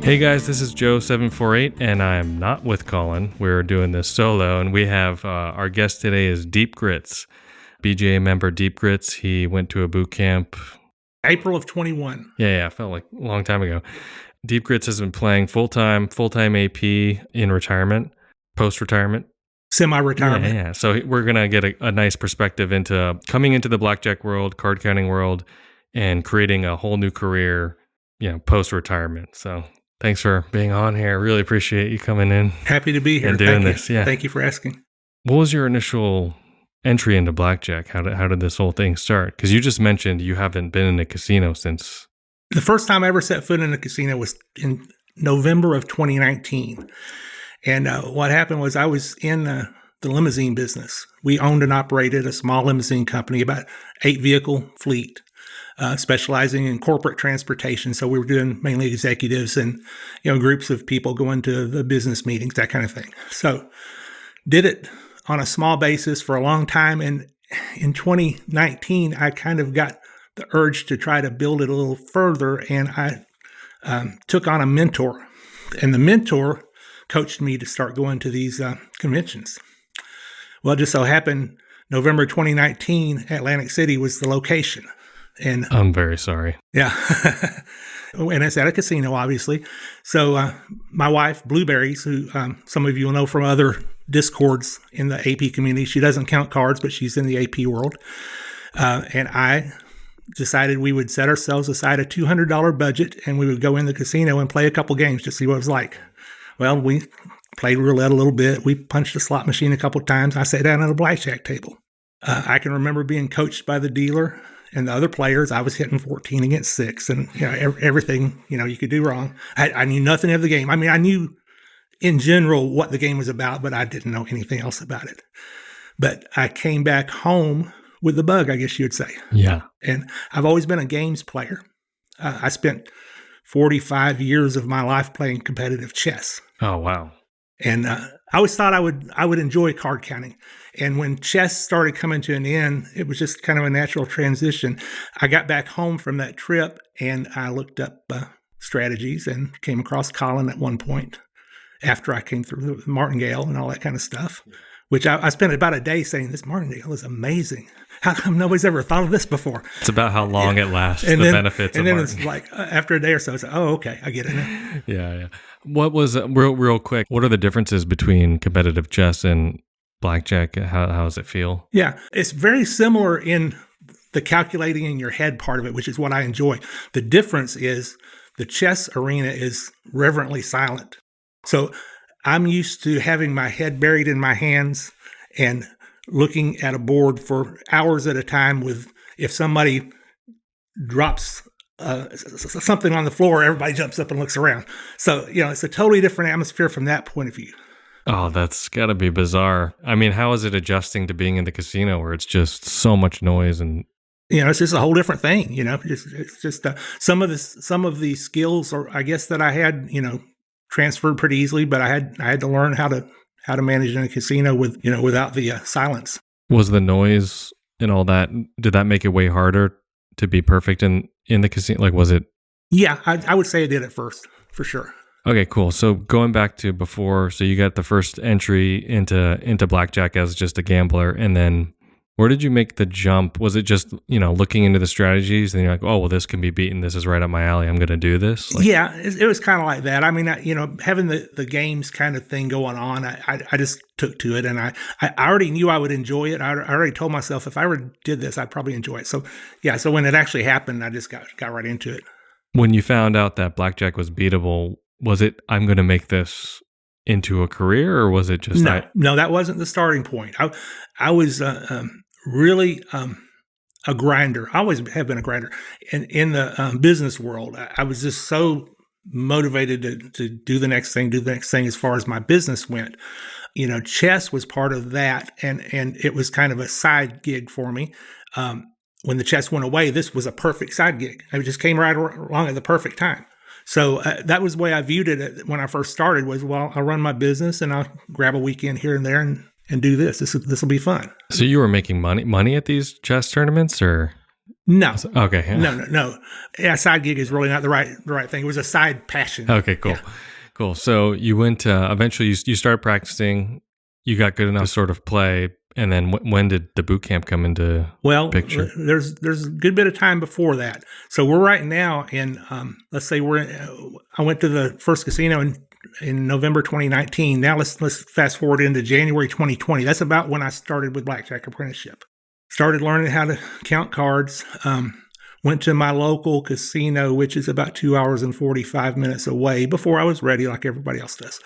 Hey guys, this is Joe748, and I'm not with Colin. We're doing this solo, and we have our guest today is Deepgritz, BJA member Deepgritz. He went to a boot camp. April of 21. Yeah, felt like a long time ago. Deepgritz has been playing full-time AP in retirement, post-retirement. Semi-retirement. Yeah. So we're going to get a nice perspective into coming into the blackjack world, card counting world, and creating a whole new career, post-retirement. So thanks for being on here. Really appreciate you coming in. Happy to be here. And doing this. Yeah. Thank you for asking. What was your initial entry into blackjack? How did this whole thing start? Because you just mentioned you haven't been in a casino since. The first time I ever set foot in a casino was in November of 2019. And what happened was I was in the limousine business. We owned and operated a small limousine company, about 8-vehicle fleet. Specializing in corporate transportation. So we were doing mainly executives and, groups of people going to the business meetings, that kind of thing. So did it on a small basis for a long time. And in 2019, I kind of got the urge to try to build it a little further. And I took on a mentor. And the mentor coached me to start going to these conventions. Well, it just so happened November 2019, Atlantic City was the location. And I'm very sorry. Yeah. And it's at a casino, obviously. So my wife, Blueberries, who some of you will know from other discords in the AP community, she doesn't count cards, but she's in the AP world. And I decided we would set ourselves aside a $200 budget, and we would go in the casino and play a couple games to see what it was like. Well, we played roulette a little bit. We punched a slot machine a couple times. I sat down at a blackjack table. I can remember being coached by the dealer and the other players. I was hitting 14 against 6 and everything, you could do wrong. I knew nothing of the game. I mean, I knew in general what the game was about, but I didn't know anything else about it. But I came back home with the bug, I guess you would say. Yeah. And I've always been a games player. I spent 45 years of my life playing competitive chess. Oh, wow. And I always thought I would enjoy card counting. And when chess started coming to an end, it was just kind of a natural transition. I got back home from that trip and I looked up strategies and came across Colin at one point after I came through the martingale and all that kind of stuff, which I spent about a day saying, this martingale is amazing. How come nobody's ever thought of this before? It's about how long it lasts, and the then, benefits and of then martingale. It's like after a day or so, it's like, oh, okay, I get it now. Yeah. What was, real quick, what are the differences between competitive chess and blackjack? How does it feel? Yeah, it's very similar in the calculating in your head part of it, which is what I enjoy. The difference is the chess arena is reverently silent. So I'm used to having my head buried in my hands and looking at a board for hours at a time with, if somebody drops something on the floor, everybody jumps up and looks around. So, it's a totally different atmosphere from that point of view. Oh, that's got to be bizarre. I mean, how is it adjusting to being in the casino where it's just so much noise and it's just a whole different thing. It's just some of the skills, or I guess that I had, transferred pretty easily, but I had to learn how to manage in a casino with without the silence. Was the noise and all that, did that make it way harder to be perfect in the casino? Like, was it? Yeah, I would say it did at first, for sure. Okay, cool. So going back to before, so you got the first entry into blackjack as just a gambler, and then where did you make the jump? Was it just, looking into the strategies and you're like, oh, well, this can be beaten. This is right up my alley. I'm going to do this. Yeah, it was kind of like that. I mean, having the games kind of thing going on, I just took to it, and I already knew I would enjoy it. I already told myself if I ever did this, I'd probably enjoy it. So yeah, so when it actually happened, I just got right into it. When you found out that blackjack was beatable, was it, I'm going to make this into a career, or was it just No, that wasn't the starting point. I was really a grinder. I always have been a grinder. And in the business world, I was just so motivated to do the next thing as far as my business went. Chess was part of that, and it was kind of a side gig for me. When the chess went away, this was a perfect side gig. It just came right along at the perfect time. So that was the way I viewed it when I first started was, well, I'll run my business and I'll grab a weekend here and there and do this. This will be fun. So you were making money at these chess tournaments, or No, okay, no. Yeah, side gig is really not the right thing. It was a side passion. Okay, cool, cool. So you went eventually. You started practicing. You got good enough to sort of play, and then when did the boot camp come into picture? There's a good bit of time before that. So we're right now in. Let's say I went to the first casino in November 2019. Now let's fast forward into January 2020. That's about when I started with Blackjack Apprenticeship. Started learning how to count cards. Went to my local casino, which is about 2 hours and 45 minutes away, before I was ready, like everybody else does.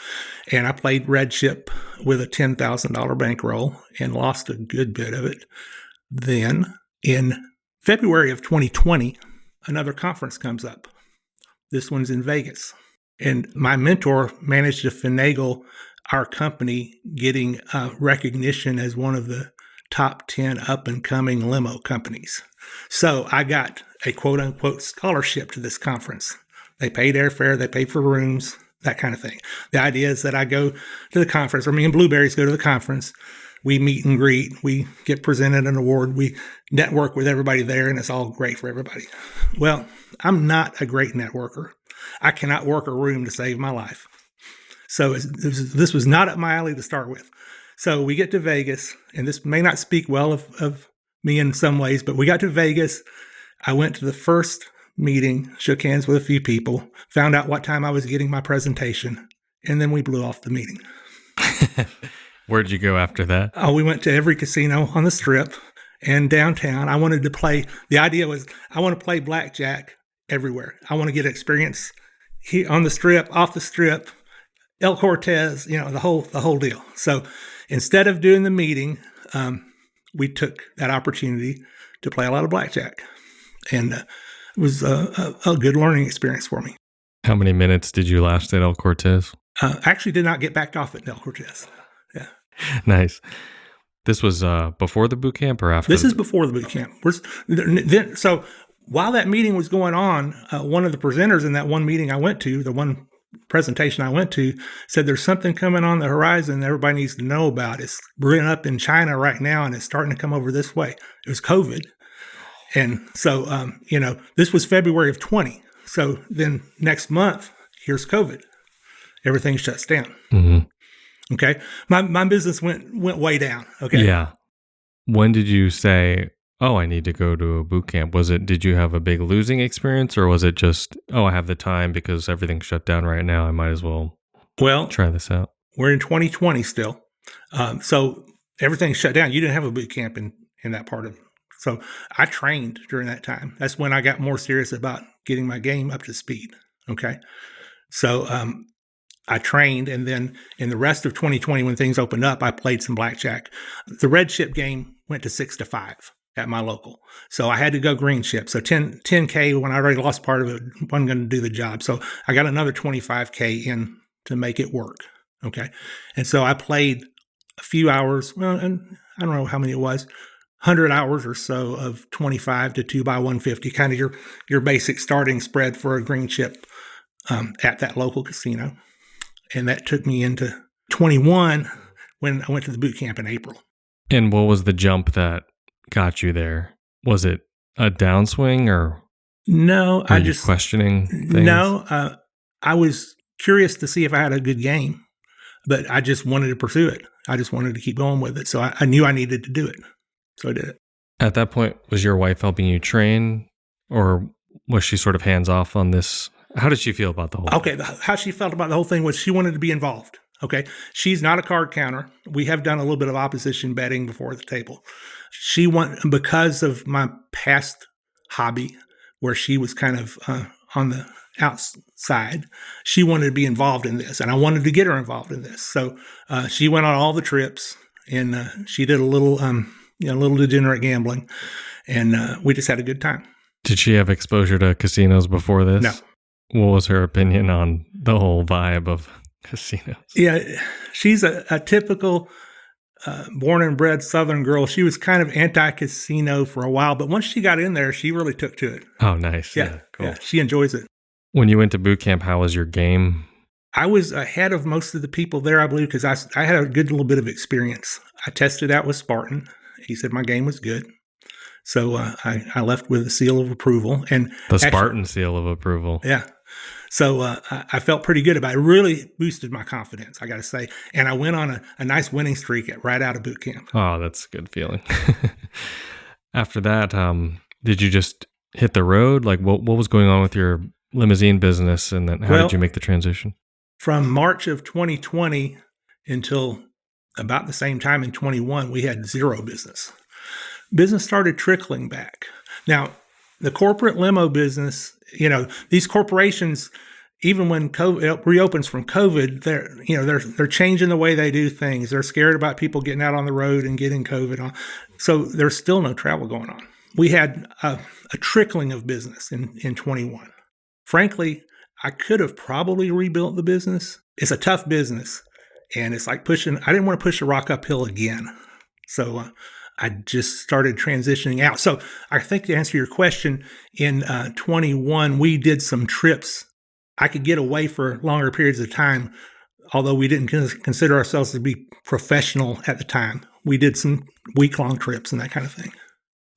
And I played red chip with a $10,000 bankroll and lost a good bit of it. Then in February of 2020, another conference comes up. This one's in Vegas. And my mentor managed to finagle our company getting recognition as one of the top 10 up-and-coming limo companies. So I got a quote-unquote scholarship to this conference. They paid airfare, they paid for rooms, that kind of thing. The idea is that I go to the conference, or me and Blueberries go to the conference, we meet and greet, we get presented an award, we network with everybody there, and it's all great for everybody. Well, I'm not a great networker. I cannot work a room to save my life. So this was not up my alley to start with. So we get to Vegas, and this may not speak well of me in some ways, but we got to Vegas. I went to the first meeting, shook hands with a few people, found out what time I was getting my presentation, and then we blew off the meeting. Where'd you go after that? We went to every casino on the Strip and downtown. I wanted to play. The idea was I want to play blackjack everywhere. I want to get experience on the Strip, off the Strip, El Cortez, the whole deal. So instead of doing the meeting, we took that opportunity to play a lot of blackjack, and it was a good learning experience for me. How many minutes did you last at El Cortez? Actually did not get backed off at El Cortez. Yeah. Nice. This was before the boot camp or after? This is before the boot camp. So while that meeting was going on, one of the presenters in that one meeting I went to, the one presentation I went to, said there's something coming on the horizon that everybody needs to know about. It's brewing up in China right now, and it's starting to come over this way. It was COVID. And so, this was February of 20. So then next month, here's COVID. Everything shuts down. Mm-hmm. Okay. My business went way down. Okay. Yeah. When did you say, oh, I need to go to a boot camp? Did you have a big losing experience, or was it just, oh, I have the time because everything's shut down right now, I might as well try this out? We're in 2020 still. So everything's shut down. You didn't have a boot camp in that part of it. So I trained during that time. That's when I got more serious about getting my game up to speed. Okay. So I trained, and then in the rest of 2020, when things opened up, I played some blackjack. The red chip game went to 6-5 at my local. So I had to go green chip. So 10K, when I already lost part of it, wasn't going to do the job. So I got another 25K in to make it work. Okay. And so I played a few hours, well, and I don't know how many it was, 100 hours or so of 25 to 2x150, kind of your basic starting spread for a green chip at that local casino. And that took me into 21 when I went to the boot camp in April. And what was the jump that got you there? Was it a downswing, or no? I just questioning things? No, I was curious to see if I had a good game, but I just wanted to pursue it. I just wanted to keep going with it. So I knew I needed to do it. So I did it. At that point, was your wife helping you train, or was she sort of hands off on this? How did she feel about the whole thing? Okay, how she felt about the whole thing was she wanted to be involved. Okay, she's not a card counter. We have done a little bit of opposition betting before the table. She because of my past hobby, where she was kind of on the outside, she wanted to be involved in this, and I wanted to get her involved in this. So she went on all the trips, and she did a little degenerate gambling, and we just had a good time. Did she have exposure to casinos before this? No. What was her opinion on the whole vibe of casinos? Yeah, she's a typical born and bred Southern girl. She was kind of anti-casino for a while, but once she got in there, she really took to it. Oh, nice. Yeah, cool. Yeah, she enjoys it. When you went to boot camp, how was your game? I was ahead of most of the people there, I believe, because I had a good little bit of experience. I tested out with Spartan. He said my game was good. So I left with a seal of approval. And The Spartan seal of approval. Yeah. So I felt pretty good about it. It really boosted my confidence, I got to say. And I went on a nice winning streak right out of boot camp. Oh, that's a good feeling. After that, did you just hit the road? Like, what was going on with your limousine business, and then how did you make the transition? From March of 2020 until about the same time in 21, we had zero business. Business started trickling back. Now, the corporate limo business, these corporations, even when COVID reopens from COVID, they're changing the way they do things. They're scared about people getting out on the road and getting COVID on. So there's still no travel going on. We had a trickling of business in 21. Frankly, I could have probably rebuilt the business. It's a tough business, and it's like I didn't want to push a rock uphill again. So I just started transitioning out. So I think to answer your question, in 21, we did some trips. I could get away for longer periods of time, although we didn't consider ourselves to be professional at the time. We did some week-long trips and that kind of thing.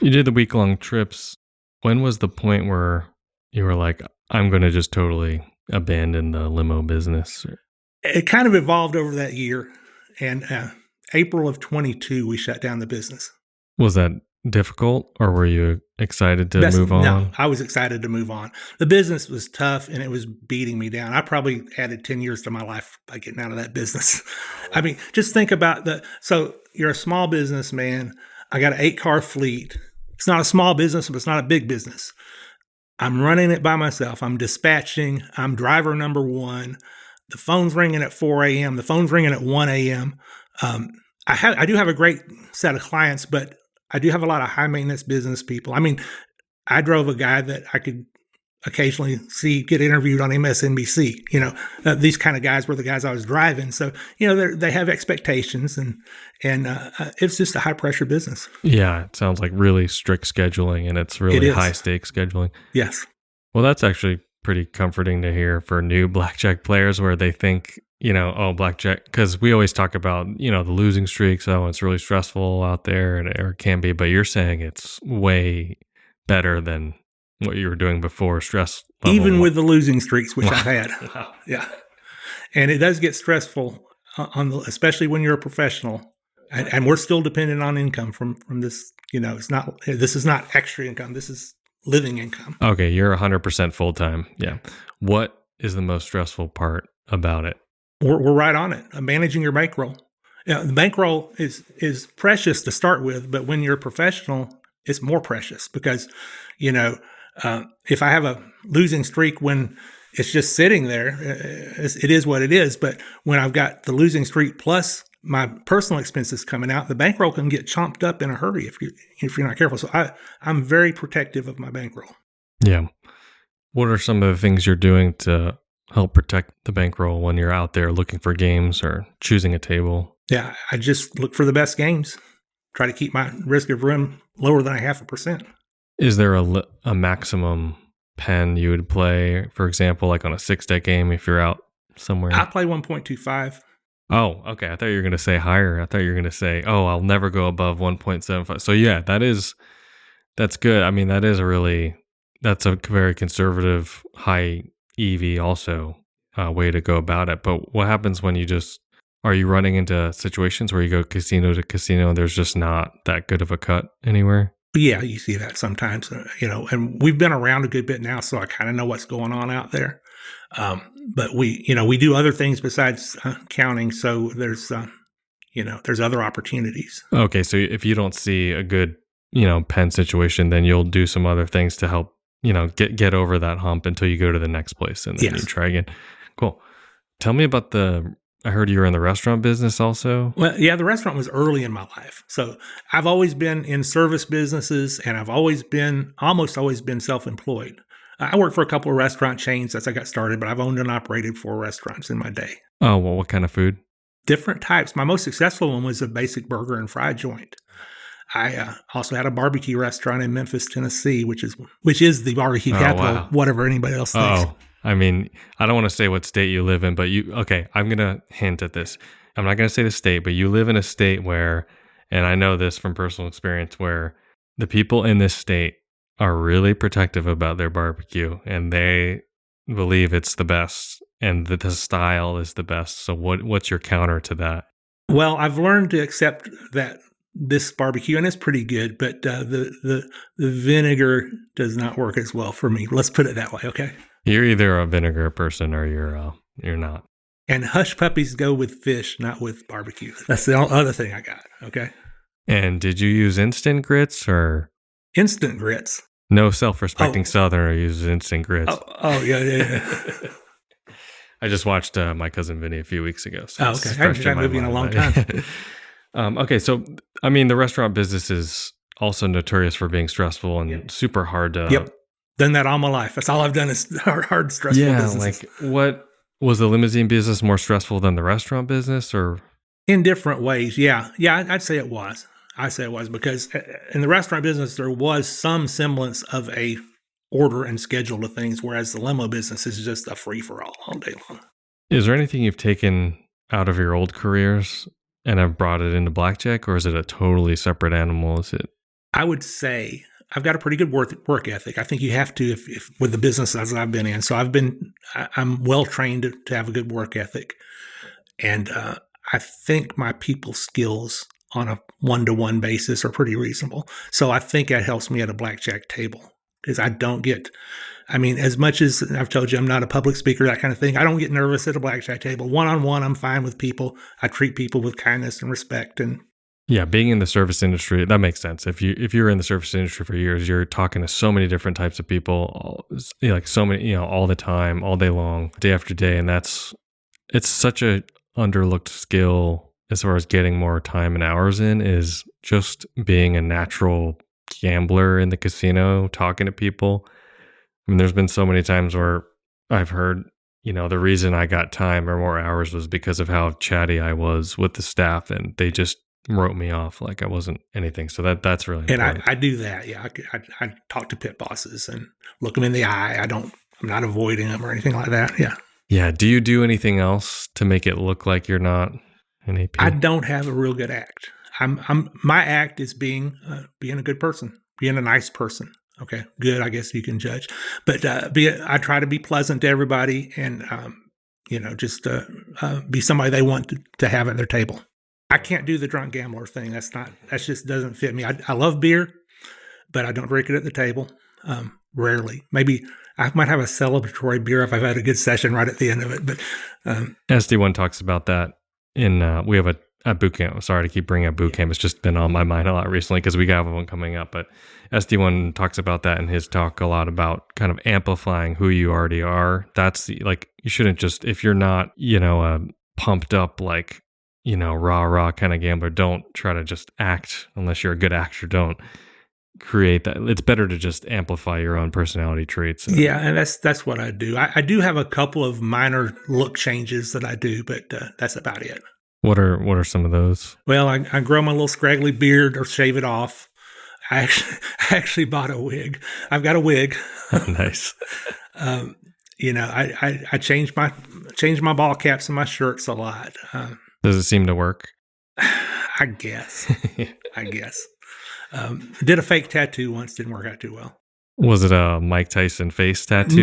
You did the week-long trips. When was the point where you were like, I'm going to just totally abandon the limo business? It kind of evolved over that year. And April of 22, we shut down the business. Was that difficult, or were you excited to move on? No, I was excited to move on. The business was tough, and it was beating me down. I probably added 10 years to my life by getting out of that business. I mean, just think about so you're a small businessman. I got an 8-car fleet. It's not a small business, but it's not a big business. I'm running it by myself. I'm dispatching. I'm driver number one. The phone's ringing at 4 a.m. The phone's ringing at 1 a.m. I do have a great set of clients, but I do have a lot of high maintenance business people. I mean, I drove a guy that I could occasionally see get interviewed on MSNBC. These kind of guys were the guys I was driving. So, they have expectations, and it's just a high pressure business. Yeah, it sounds like really strict scheduling, and it's really high stakes scheduling. Yes. Well, that's actually pretty comforting to hear for new blackjack players, where they think, blackjack, because we always talk about, the losing streaks. Oh, it's really stressful out there, or it can be, but you're saying it's way better than what you were doing before. Stress level. Even with the losing streaks, which I've had. Yeah. And it does get stressful especially when you're a professional, and we're still dependent on income from this. This is not extra income. This is living income. Okay. You're 100% full-time. Yeah. What is the most stressful part about it? We're right on it. Managing your bankroll. The bankroll is precious to start with, but when you're a professional, it's more precious because, if I have a losing streak when it's just sitting there, it is what it is. But when I've got the losing streak plus my personal expenses coming out, the bankroll can get chomped up in a hurry if you're not careful. So I'm very protective of my bankroll. Yeah. What are some of the things you're doing to help protect the bankroll when you're out there looking for games or choosing a table? Yeah, I just look for the best games. Try to keep my risk of run lower than 0.5%. Is there a maximum pen you would play, for example, like on a 6-deck game if you're out somewhere? I play 1.25. Oh, okay. I thought you were going to say higher. I thought you were going to say, I'll never go above 1.75. So yeah, that's good. I mean, that's a very conservative, high EV also way to go about it. But what happens when are you running into situations where you go casino to casino and there's just not that good of a cut anywhere? Yeah, you see that sometimes, and we've been around a good bit now, so I kind of know what's going on out there. But we do other things besides counting. So there's other opportunities. Okay. So if you don't see a good, pen situation, then you'll do some other things to help, get over that hump until you go to the next place and then you try again. Cool. Tell me about I heard you were in the restaurant business also. Well, yeah, the restaurant was early in my life. So I've always been in service businesses, and I've almost always been self-employed. I worked for a couple of restaurant chains as I got started, but I've owned and operated 4 restaurants in my day. Oh, well, what kind of food? Different types. My most successful one was a basic burger and fry joint. I also had a barbecue restaurant in Memphis, Tennessee, which is the barbecue capital, whatever anybody else thinks. Oh, I mean, I don't want to say what state you live in, but I'm going to hint at this. I'm not going to say the state, but you live in a state where, and I know this from personal experience, where the people in this state are really protective about their barbecue and they believe it's the best and that the style is the best. So what's your counter to that? Well, I've learned to accept that this barbecue, and it's pretty good, but the vinegar does not work as well for me. Let's put it that way, okay? You're either a vinegar person or you're not. And hush puppies go with fish, not with barbecue. That's the other thing I got, okay? And did you use instant grits or? Instant grits. No self-respecting Southerner uses instant grits. Yeah. I just watched My Cousin Vinny a few weeks ago. So okay. I haven't seen that movie in a long time. Okay, so, I mean, the restaurant business is also notorious for being stressful and super hard to... Yep. Done that all my life. That's all I've done is hard stressful businesses. Like, what... Was the limousine business more stressful than the restaurant business, or? In different ways, yeah. I'd say it was. Because in the restaurant business, there was some semblance of a order and schedule to things, whereas the limo business is just a free-for-all all day long. Is there anything you've taken out of your old careers and have brought it into Blackjack, or is it a totally separate animal? I would say I've got a pretty good work ethic. I think you have to if with the businesses I've been in. So I'm well trained to have a good work ethic. And I think my people skills on a one-to-one basis are pretty reasonable. So I think that helps me at a blackjack table because as much as I've told you I'm not a public speaker, that kind of thing, I don't get nervous at a blackjack table. One-on-one, I'm fine with people. I treat people with kindness and respect. And yeah, being in the service industry, that makes sense. If you're in the service industry for years, you're talking to so many different types of people, like so many, all the time, all day long, day after day. And it's such a underlooked skill as far as getting more time and hours in, is just being a natural gambler in the casino, talking to people. I mean, there's been so many times where I've heard, the reason I got time or more hours was because of how chatty I was with the staff, and they just wrote me off like I wasn't anything. So that's really important. And I do that. Yeah. I talk to pit bosses and look them in the eye. I'm not avoiding them or anything like that. Yeah. Yeah. Do you do anything else to make it look like you're not an AP? I don't have a real good act. My act is being a good person, being a nice person. Okay. Good. I guess you can judge, but I try to be pleasant to everybody and, just be somebody they want to have at their table. I can't do the drunk gambler thing. That just doesn't fit me. I love beer, but I don't drink it at the table. Rarely. Maybe I might have a celebratory beer if I've had a good session right at the end of it. But SD1 talks about that in, we have a boot camp. Sorry to keep bringing up boot camp. It's just been on my mind a lot recently because we have one coming up. But SD1 talks about that in his talk a lot about kind of amplifying who you already are. That's you shouldn't just, if you're not, pumped up like, rah kind of gambler, don't try to just act unless you're a good actor. Don't create that. It's better to just amplify your own personality traits. Yeah, and that's what I do. I do have a couple of minor look changes that I do, but that's about it. What are some of those? Well, I grow my little scraggly beard or shave it off. I actually bought a wig. I've got a wig. Nice. I change my ball caps and my shirts a lot. Does it seem to work? I guess. Did a fake tattoo once, didn't work out too well. Was it a Mike Tyson face tattoo?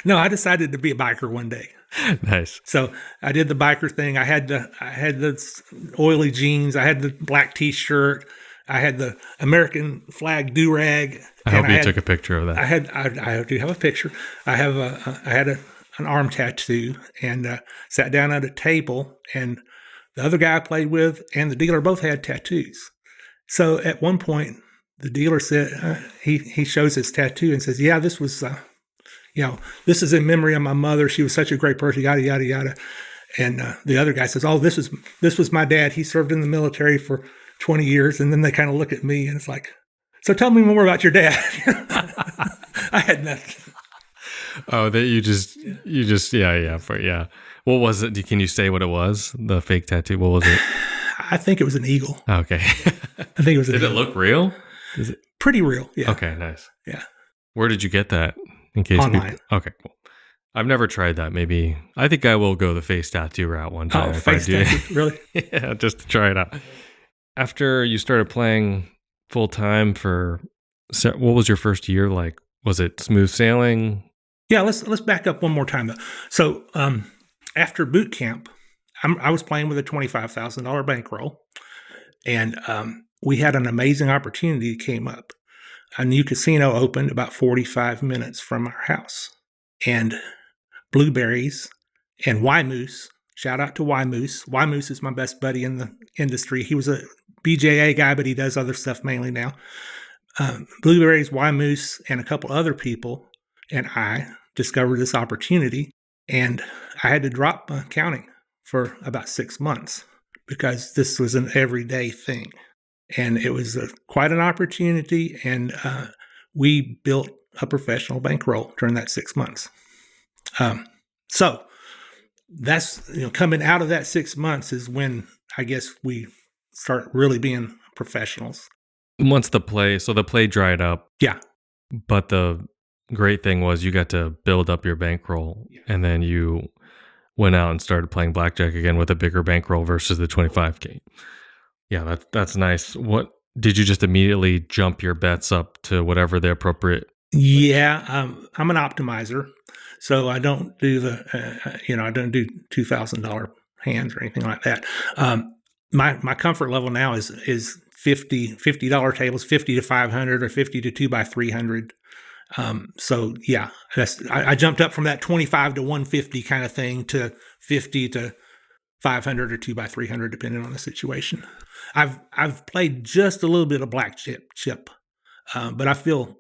No, I decided to be a biker one day. Nice. So I did the biker thing. I had the oily jeans. I had the black T-shirt. I had the American flag do-rag. I hope you took a picture of that. I do have a picture. I had an arm tattoo and sat down at a table, and the other guy I played with and the dealer both had tattoos. So at one point, the dealer said, he shows his tattoo and says, yeah, this was, this is in memory of my mother. She was such a great person, yada, yada, yada. And the other guy says, oh, this was my dad. He served in the military for 20 years. And then they kind of look at me and it's like, so tell me more about your dad. I had nothing. Oh, that you just, yeah. What was it? Can you say what it was? The fake tattoo? What was it? I think it was an eagle. Okay. I think it was an eagle. Did it look real? Is it pretty real? Yeah. Okay, nice. Yeah. Where did you get that? In case online. Okay, cool. I've never tried that. Maybe I think I will go the face tattoo route one time if face I do. tattoo, really? Yeah, just to try it out. After you started playing full time what was your first year like? Was it smooth sailing? Yeah, let's back up one more time though. So after boot camp, I was playing with a $25,000 bankroll, and we had an amazing opportunity that came up. A new casino opened about 45 minutes from our house, and Blueberries and Y Moose. Shout out to Y Moose. Y Moose is my best buddy in the industry. He was a BJA guy, but he does other stuff mainly now. Blueberries, Y Moose, and a couple other people and I discovered this opportunity, and I had to drop counting for about 6 months because this was an everyday thing. And it was quite an opportunity, and we built a professional bankroll during that 6 months. So that's, coming out of that 6 months is when I guess we start really being professionals. Once the play dried up. Yeah. But the great thing was you got to build up your bankroll, and then you went out and started playing blackjack again with a bigger bankroll versus the 25K. Yeah, that's nice. What did you just immediately jump your bets up to whatever the appropriate? Yeah, I'm an optimizer, so I don't do I don't do $2,000 hands or anything like that. My comfort level now is $50 tables, 50 to 500 or 50 to 2x300. So yeah, I jumped up from that 25 to 150 kind of thing to 50 to 500 or 2x300, depending on the situation. I've played just a little bit of black chip, but I feel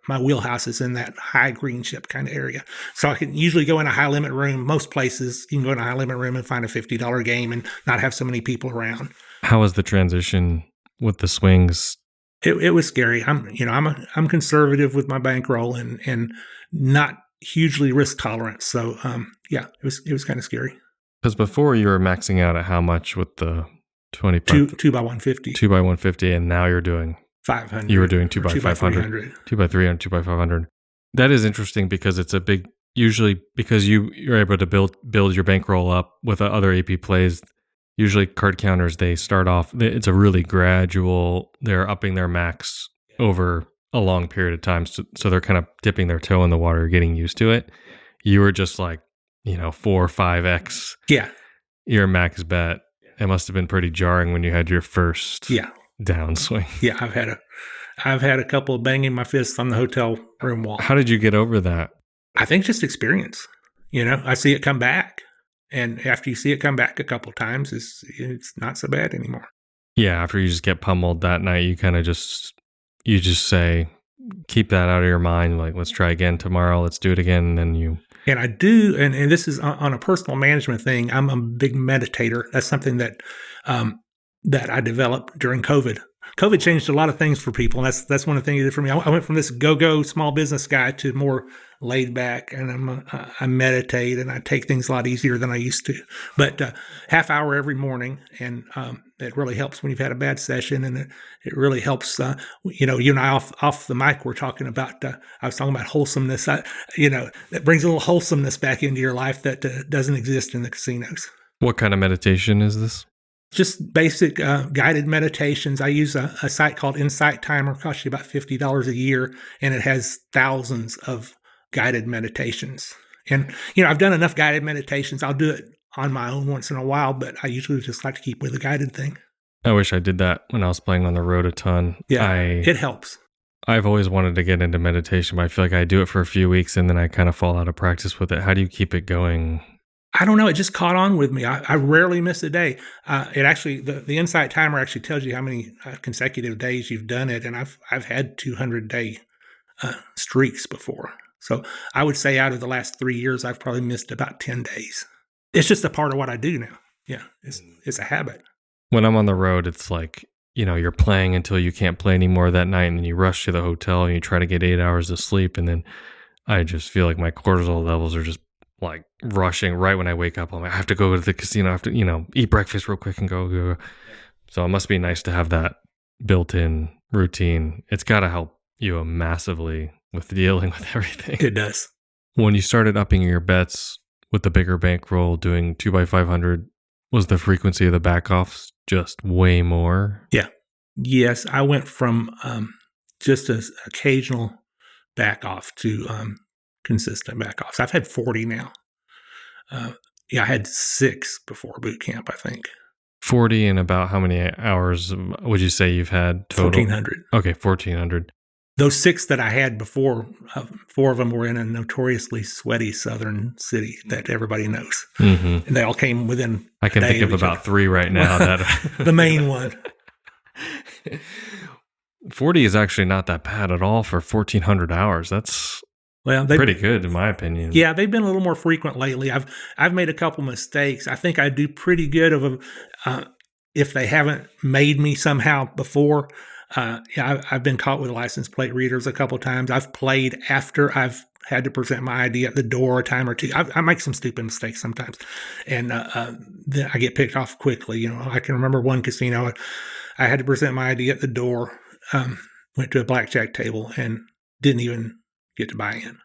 my wheelhouse is in that high green chip kind of area. So I can usually go in a high limit room. Most places you can go in a high limit room and find a $50 game and not have so many people around. How was the transition with the swings? It was scary. I'm conservative with my bankroll and not hugely risk tolerant. So it was kind of scary. Because before you were maxing out at how much with the 25? 2x150. 2x150, and now you're doing 500. You were doing 2x500. 2x300, 2x500. That is interesting because it's a big. Usually, because you're able to build your bankroll up with other AP plays. Usually, card counters, they start off. It's a really gradual. They're upping their max over a long period of time, so they're kind of dipping their toe in the water, getting used to it. You were just like 4 or 5x. Yeah. Your max bet. It must have been pretty jarring when you had your first downswing. Yeah, I've had a couple of banging my fists on the hotel room wall. How did you get over that? I think just experience. I see it come back, and after you see it come back a couple of times, it's not so bad anymore. Yeah, after you just get pummeled that night, you kind of just say, keep that out of your mind. Like, let's try again tomorrow. Let's do it again, and then you. And I do, and this is on a personal management thing. I'm a big meditator. That's something that I developed during COVID. COVID changed a lot of things for people, and that's one of the things it did for me. I went from this go-go small business guy to more laid back, and I meditate, and I take things a lot easier than I used to. But half hour every morning, and it really helps when you've had a bad session, and it really helps. You and I off the mic were talking about. I was talking about wholesomeness. That brings a little wholesomeness back into your life that doesn't exist in the casinos. What kind of meditation is this? Just basic guided meditations. I use a site called Insight Timer. It costs you about $50 a year, and it has thousands of guided meditations. And, I've done enough guided meditations. I'll do it on my own once in a while, but I usually just like to keep with a guided thing. I wish I did that when I was playing on the road a ton. Yeah, it helps. I've always wanted to get into meditation, but I feel like I do it for a few weeks and then I kind of fall out of practice with it. How do you keep it going? I don't know. It just caught on with me. I rarely miss a day. It actually, the Insight Timer actually tells you how many consecutive days you've done it. And I've had 200-day streaks before. So I would say out of the last 3 years, I've probably missed about 10 days. It's just a part of what I do now. Yeah, it's a habit. When I'm on the road, it's like, you're playing until you can't play anymore that night. And then you rush to the hotel and you try to get 8 hours of sleep. And then I just feel like my cortisol levels are just like rushing right when I wake up. I'm like, I have to go to the casino. I have to, eat breakfast real quick and go. So it must be nice to have that built-in routine. It's got to help you massively with dealing with everything. It does. When you started upping your bets with the bigger bankroll, doing 2x500, was the frequency of the backoffs just way more? Yeah. Yes, I went from just an occasional back off to consistent back offs. I've had 40 now. I had 6 before boot camp, I think. 40 and about how many hours would you say you've had total? 1,400. Okay, 1,400. Those 6 that I had before, 4 of them were in a notoriously sweaty southern city that everybody knows. Mm-hmm. And they all came within I can think of about 3 right now. That the main one. 40 is actually not that bad at all for 1,400 hours. That's pretty good in my opinion. Yeah, they've been a little more frequent lately. I've made a couple mistakes. I think I do pretty good of if they haven't made me somehow before. I've been caught with license plate readers a couple times. I've played after I've had to present my ID at the door a time or two. I make some stupid mistakes sometimes, and then I get picked off quickly. I can remember one casino. I had to present my ID at the door. Went to a blackjack table and didn't even get to buy in.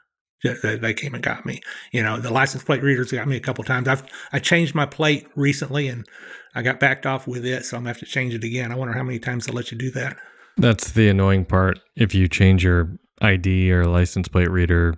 They came and got me. The license plate readers got me a couple times. I changed my plate recently and I got backed off with it, so I'm gonna have to change it again. I wonder how many times they'll let you do that. That's the annoying part. If you change your ID or license plate reader,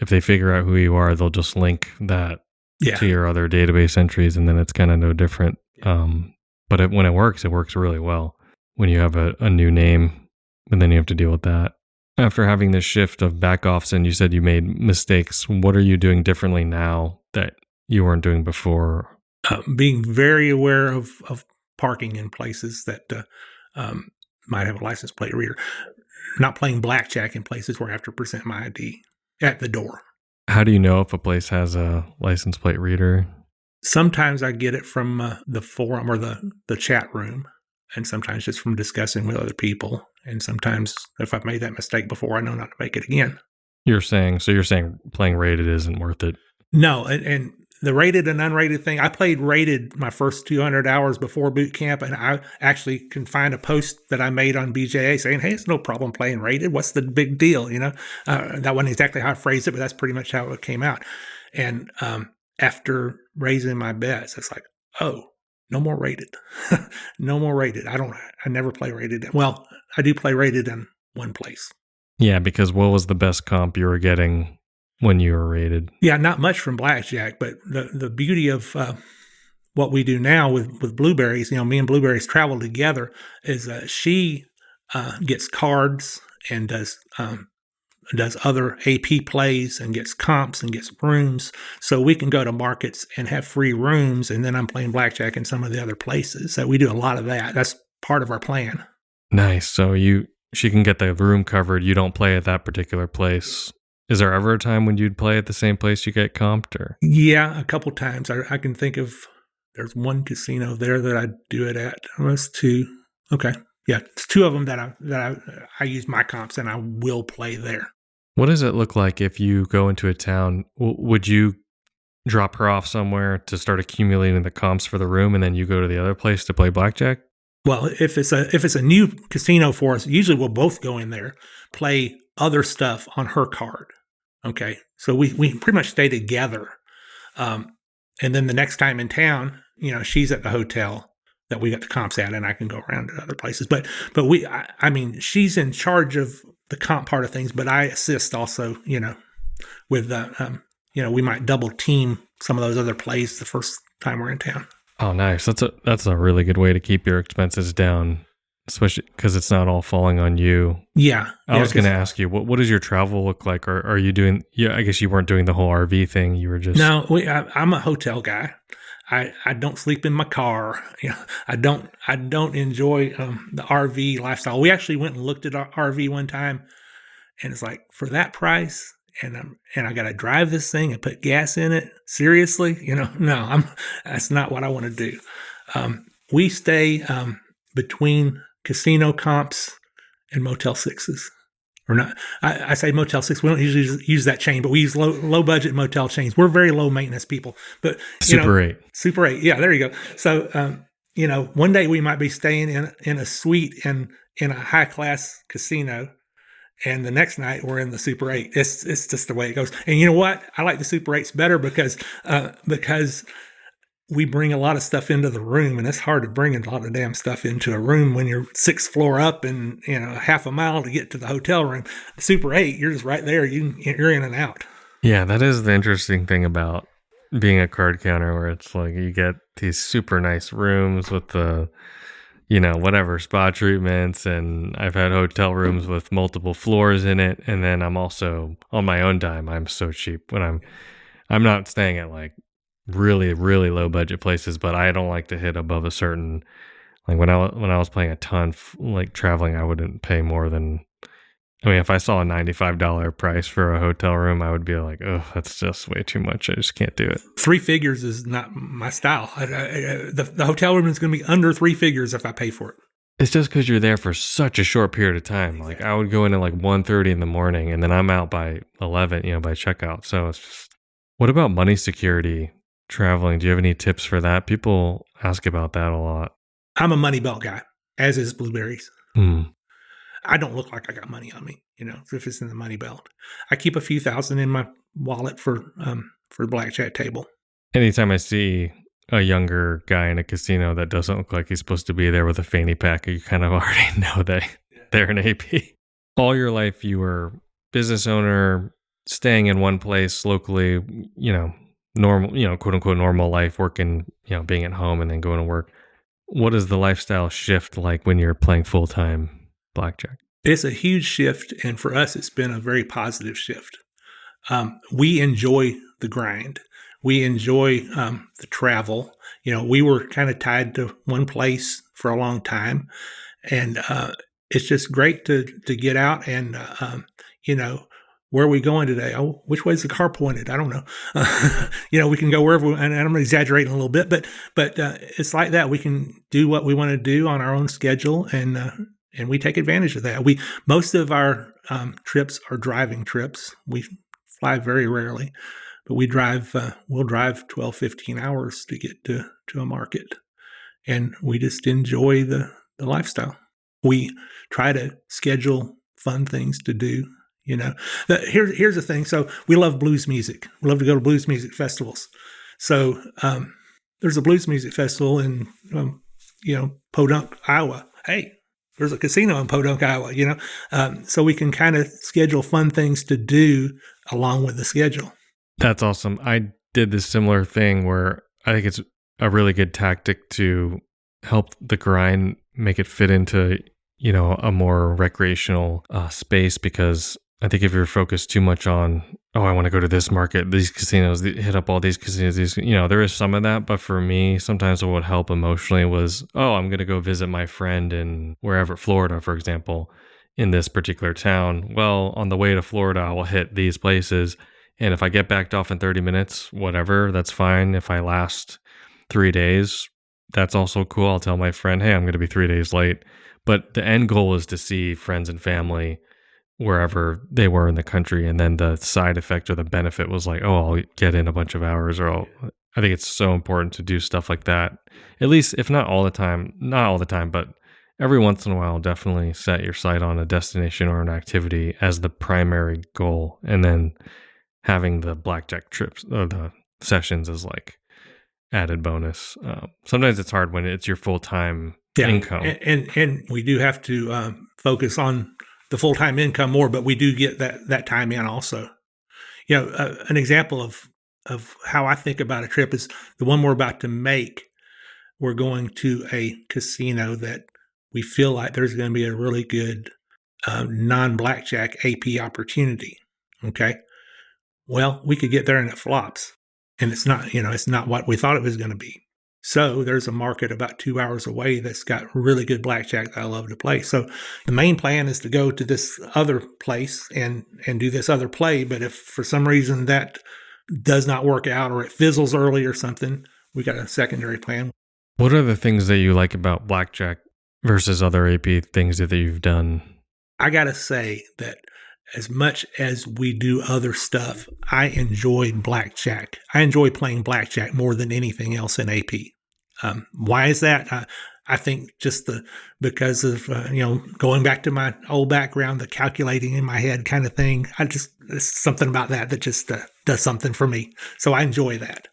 if they figure out who you are, they'll just link that to your other database entries, and then it's kind of no different. But when it works really well. When you have a new name, and then you have to deal with that. After having this shift of backoffs, and you said you made mistakes, what are you doing differently now that you weren't doing before? Being very aware of parking in places that might have a license plate reader. Not playing blackjack in places where I have to present my ID at the door. How do you know if a place has a license plate reader? Sometimes I get it from the forum or the chat room, and sometimes just from discussing with other people. And sometimes if I've made that mistake before, I know not to make it again. You're saying playing rated isn't worth it? No, and the rated and unrated thing, I played rated my first 200 hours before boot camp, and I actually can find a post that I made on BJA saying, hey, it's no problem playing rated. What's the big deal? That wasn't exactly how I phrased it, but that's pretty much how it came out. And after raising my bets, it's like, oh, no more rated. No more rated. I never play rated. Well, I do play rated in one place. Yeah, because what was the best comp you were getting when you were rated? Yeah, not much from blackjack, but the beauty of what we do now with Blueberries, me and Blueberries travel together, is she gets cards and does other AP plays and gets comps and gets rooms, so we can go to markets and have free rooms, and then I'm playing blackjack in some of the other places. So we do a lot of that. That's part of our plan. Nice. So she can get the room covered. You don't play at that particular place. Is there ever a time when you'd play at the same place you get comped? Or? Yeah, a couple times. I can think of, there's one casino there that I do it at. Almost 2. Okay. Yeah, it's 2 of them that I use my comps, and I will play there. What does it look like if you go into a town? Would you drop her off somewhere to start accumulating the comps for the room, and then you go to the other place to play blackjack? Well, if it's a new casino for us, usually we'll both go in there, play other stuff on her card. Okay, so we pretty much stay together, and then the next time in town, she's at the hotel that we got the comps at, and I can go around to other places. But she's in charge of the comp part of things, but I assist also, with we might double team some of those other plays the first time we're in town. Oh, nice. That's a really good way to keep your expenses down, especially because it's not all falling on you. Yeah. I was going to ask you, what does your travel look like? Or are you doing? Yeah, I guess you weren't doing the whole RV thing. You were just I'm a hotel guy. I don't sleep in my car. I don't enjoy the RV lifestyle. We actually went and looked at our RV one time, and it's like, for that price, and I got to drive this thing and put gas in it. Seriously, no, that's not what I want to do. We stay between casino comps and Motel 6s. Or not. I say Motel 6. We don't usually use that chain, but we use low budget motel chains. We're very low maintenance people. But Super 8. Super 8. Yeah, there you go. So one day we might be staying in a suite in a high class casino, And the next night we're in the Super 8. It's just the way it goes. And you know what? I like the Super 8s better because we bring a lot of stuff into the room, and it's hard to bring a lot of damn stuff into a room when you're 6th floor up and half a mile to get to the hotel room. The Super 8, you're just right there. You're in and out. Yeah, that is the interesting thing about being a card counter, where it's like you get these super nice rooms with the, whatever spa treatments, and I've had hotel rooms with multiple floors in it, and then I'm also on my own dime. I'm so cheap when I'm not staying at like really, really low budget places, but I don't like to hit above a certain, like when I was playing a ton, like traveling, I wouldn't pay more than, if I saw a $95 price for a hotel room, I would be like, oh, that's just way too much. I just can't do it. 3 figures is not my style. The hotel room is going to be under 3 figures if I pay for it. It's just because you're there for such a short period of time. Like I would go in at like 1:30 in the morning, and then I'm out by 11, by checkout. So it's just, what about money security traveling? Do you have any tips for that? People ask about that a lot. I'm a money belt guy, as is Blueberries. Mm. I don't look like I got money on me, if it's in the money belt. I keep a few thousand in my wallet for the blackjack table. Anytime I see a younger guy in a casino that doesn't look like he's supposed to be there with a fanny pack, you kind of already know that they're an AP. All your life, you were business owner, staying in one place locally, normal, quote unquote normal life, working, being at home and then going to work. What is the lifestyle shift like when you're playing full-time blackjack? It's a huge shift, and for us, it's been a very positive shift. We enjoy the grind. We enjoy the travel. We were kind of tied to one place for a long time, and it's just great to get out and where are we going today? Oh, which way is the car pointed? I don't know. We can go wherever, and I'm exaggerating a little bit, but it's like that. We can do what we want to do on our own schedule, and we take advantage of that. Most of our trips are driving trips. We fly very rarely, but we'll drive 12, 15 hours to get to a market, and we just enjoy the lifestyle. We try to schedule fun things to do. Here's the thing. So we love blues music. We love to go to blues music festivals. So there's a blues music festival in Podunk, Iowa. Hey, there's a casino in Podunk, Iowa. So we can kind of schedule fun things to do along with the schedule. That's awesome. I did this similar thing where I think it's a really good tactic to help the grind make it fit into a more recreational space, because I think if you're focused too much on, I want to go to this market, these casinos, hit up all these casinos, there is some of that. But for me, sometimes what would help emotionally was, I'm going to go visit my friend in wherever, Florida, for example, in this particular town. Well, on the way to Florida, I will hit these places. And if I get backed off in 30 minutes, whatever, that's fine. If I last 3 days, that's also cool. I'll tell my friend, hey, I'm going to be 3 days late. But the end goal is to see friends and family wherever they were in the country. And then the side effect or the benefit was like, I'll get in a bunch of hours, or I think it's so important to do stuff like that. At least, if not all the time, but every once in a while, definitely set your sight on a destination or an activity as the primary goal. And then having the blackjack trips or the sessions as like added bonus. Sometimes it's hard when it's your full-time income. And we do have to focus on the full-time income more, but we do get that time in also. An example of how I think about a trip is the one we're about to make. We're going to a casino that we feel like there's going to be a really good non-blackjack AP opportunity. Okay. Well, we could get there and it flops, and it's not what we thought it was going to be. So there's a market about 2 hours away that's got really good blackjack that I love to play. So the main plan is to go to this other place and do this other play. But if for some reason that does not work out, or it fizzles early or something, we got a secondary plan. What are the things that you like about blackjack versus other AP things that you've done? I got to say that as much as we do other stuff, I enjoy blackjack. I enjoy playing blackjack more than anything else in AP. Why is that? I think just because of, going back to my old background, the calculating in my head kind of thing, there's something about that just does something for me. So I enjoy that.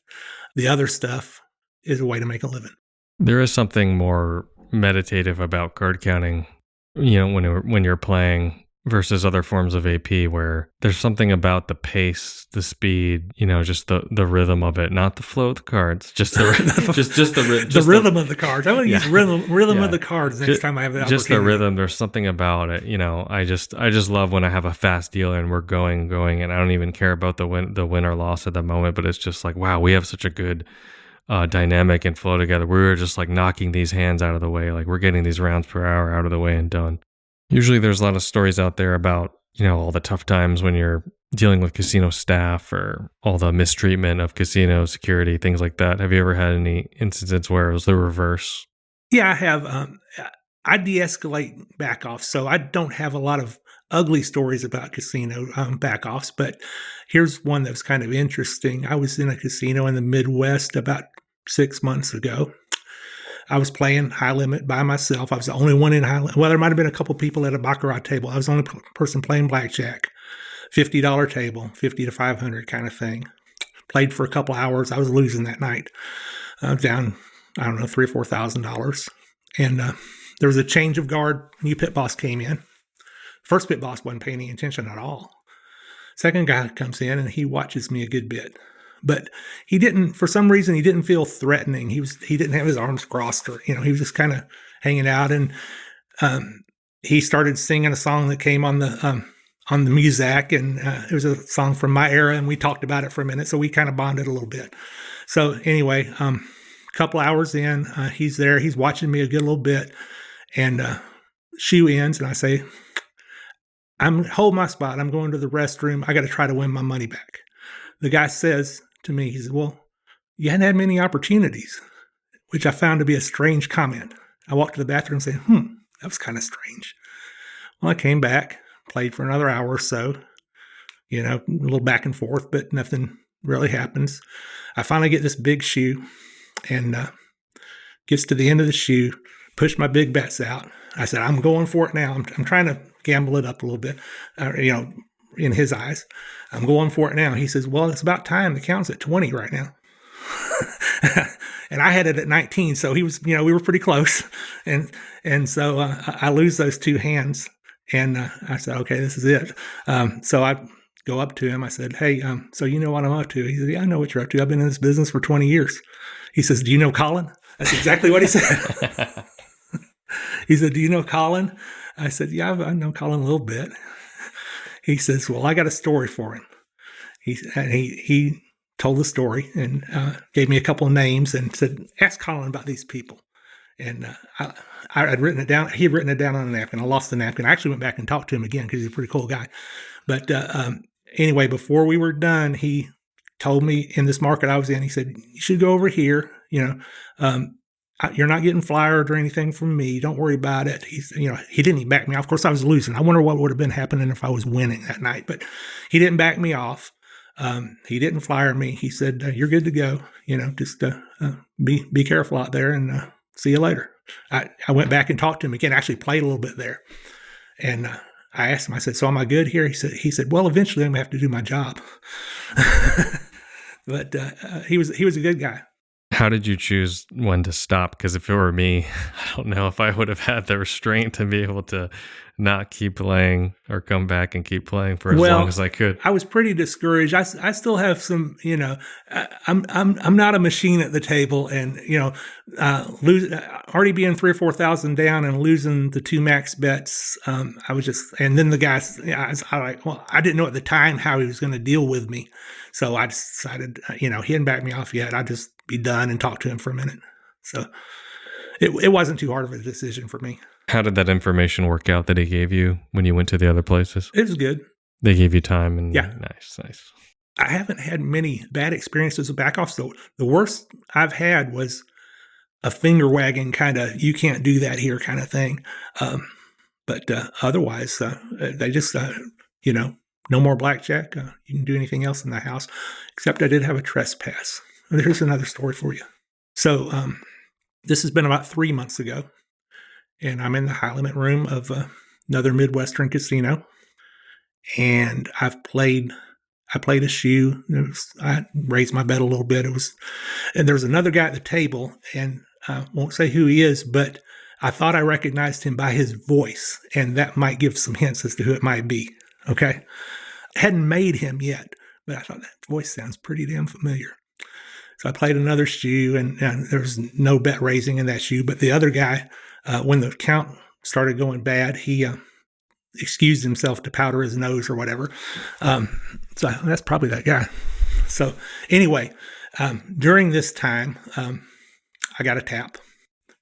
The other stuff is a way to make a living. There is something more meditative about card counting, when you're playing versus other forms of AP, where there's something about the pace, the speed, just the rhythm of it, not the flow of the cards, just the rhythm of the cards. I'm going to use rhythm of the cards next time I have the opportunity. Just the rhythm. There's something about it. I just love when I have a fast dealer and we're going, and I don't even care about the win or loss at the moment, but it's just like, wow, we have such a good dynamic and flow together. We're just like knocking these hands out of the way, like we're getting these rounds per hour out of the way and done. Usually there's a lot of stories out there about, all the tough times when you're dealing with casino staff or all the mistreatment of casino security, things like that. Have you ever had any instances where it was the reverse? Yeah, I have. I de-escalate back-offs, so I don't have a lot of ugly stories about casino back-offs, but here's one that was kind of interesting. I was in a casino in the Midwest about 6 months ago. I was playing high limit by myself. I was the only one in high limit. Well, there might have been a couple people at a baccarat table. I was the only person playing blackjack. $50 table, 50 to 500 kind of thing. Played for a couple hours. I was losing that night. Down, I don't know, $3,000 or $4,000. And there was a change of guard. New pit boss came in. First pit boss wasn't paying any attention at all. Second guy comes in and he watches me a good bit. But for some reason, he didn't feel threatening. He didn't have his arms crossed, or, he was just kind of hanging out. And he started singing a song that came on the Muzak, and it was a song from my era, and we talked about it for a minute, so we kind of bonded a little bit. So anyway, a couple hours in, he's there. He's watching me a good little bit, and shoe ends, and I say, hold my spot. I'm going to the restroom. I got to try to win my money back. The guy says to me, he says, well, you hadn't had many opportunities, which I found to be a strange comment. I walked to the bathroom and said, that was kind of strange. Well, I came back, played for another hour or so, a little back and forth, but nothing really happens. I finally get this big shoe, and gets to the end of the shoe, push my big bets out. I said, I'm going for it now. I'm trying to gamble it up a little bit, in his eyes. I'm going for it now. He says, well, it's about time. The count's at 20 right now. And I had it at 19. So he was, we were pretty close. And so I lose those two hands. And I said, okay, this is it. So I go up to him. I said, hey, so you know what I'm up to? He said, yeah, I know what you're up to. I've been in this business for 20 years. He says, do you know Colin? That's exactly what he said. He said, do you know Colin? I said, yeah, I know Colin a little bit. He says, well, I got a story for him. He told the story and gave me a couple of names and said, ask Colin about these people. And I had written it down. He had written it down on a napkin. I lost the napkin. I actually went back and talked to him again because he's a pretty cool guy. But anyway, before we were done, he told me in this market I was in, he said, you should go over here. You're not getting flyered or anything from me. Don't worry about it. He didn't even back me off. Of course, I was losing. I wonder what would have been happening if I was winning that night. But he didn't back me off. He didn't flyer me. He said, you're good to go. Just be careful out there, and see you later. I went back and talked to him again, actually played a little bit there. And I asked him, I said, so am I good here? He said, well, eventually I'm going to have to do my job. But he was a good guy. How did you choose when to stop? Because if it were me, I don't know if I would have had the restraint to be able to not keep playing or come back and keep playing for as long as I could. I was pretty discouraged. I still have some, I'm not a machine at the table, and already being 3,000 or 4,000 down and losing the two max bets. I was just, and then the guys, I didn't know at the time how he was going to deal with me, so I decided, he hadn't backed me off yet. I'd just be done and talk to him for a minute. So it wasn't too hard of a decision for me. How did that information work out that he gave you when you went to the other places? It was good. They gave you time, and yeah, nice. I haven't had many bad experiences with backoffs. The worst I've had was a finger wagging kind of, you can't do that here kind of thing. But otherwise, they just, no more blackjack. You can do anything else in the house, except I did have a trespass. There's another story for you. So This has been about 3 months ago, and I'm in the high limit room of another Midwestern casino, and I played a shoe. I raised my bet a little bit. And there was another guy at the table, and I won't say who he is, but I thought I recognized him by his voice, and that might give some hints as to who it might be. Okay, hadn't made him yet, but I thought that voice sounds pretty damn familiar. So I played another shoe, and there was no bet raising in that shoe. But the other guy, when the count started going bad, he excused himself to powder his nose or whatever. So that's probably that guy. So anyway, during this time, I got a tap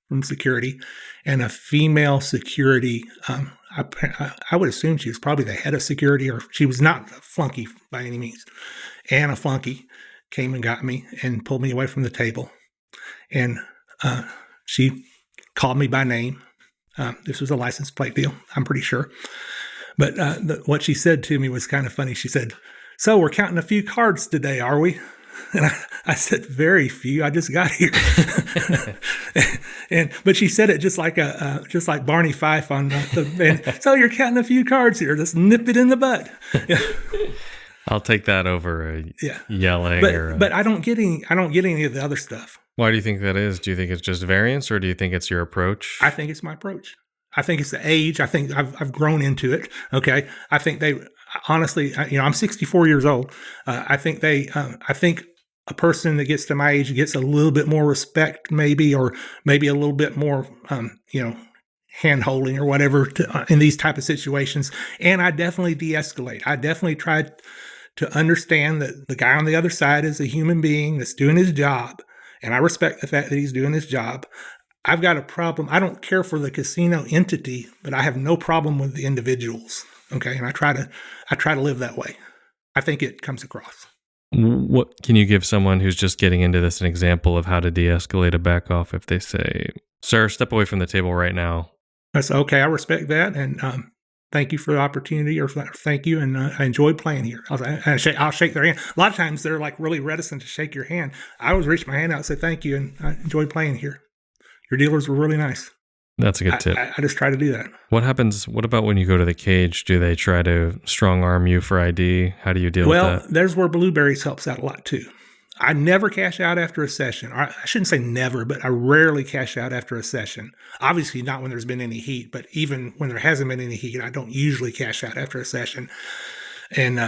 from security, and a female security. I would assume she was probably the head of security, or she was not a flunky by any means. And a flunky came and got me and pulled me away from the table. And she called me by name. This was a license plate deal, I'm pretty sure. But what she said to me was kind of funny. She said, "So we're counting a few cards today, are we?" And I said, "Very few. I just got here." But she said it just like Barney Fife on the. "So you're counting a few cards here. Just nip it in the butt." Yeah. I'll take that over yelling. But I don't get any of the other stuff. Why do you think that is? Do you think it's just variance, or do you think it's your approach? I think it's my approach. I think it's the age. I think I've grown into it. Okay. I think they honestly, I'm 64 years old. I think a person that gets to my age gets a little bit more respect, maybe, or maybe a little bit more, hand holding or whatever in these type of situations. And I definitely de-escalate. I definitely try to understand that the guy on the other side is a human being that's doing his job. And I respect the fact that he's doing his job. I've got a problem. I don't care for the casino entity, but I have no problem with the individuals. Okay. And I try to live that way. I think it comes across. What can you give someone who's just getting into this an example of how to de-escalate a back off if they say, "Sir, step away from the table right now"? I say, "Okay, I respect that. And thank you for the opportunity," or "Thank you. And I enjoyed playing here." I'll shake their hand. A lot of times they're like really reticent to shake your hand. I always reach my hand out and say, "Thank you. And I enjoyed playing here. Your dealers were really nice." That's a good tip. I just try to do that. What happens? What about when you go to the cage? Do they try to strong arm you for ID? How do you deal with that? Well, there's where Blueberries helps out a lot too. I never cash out after a session. I shouldn't say never, but I rarely cash out after a session. Obviously not when there's been any heat, but even when there hasn't been any heat, I don't usually cash out after a session. And,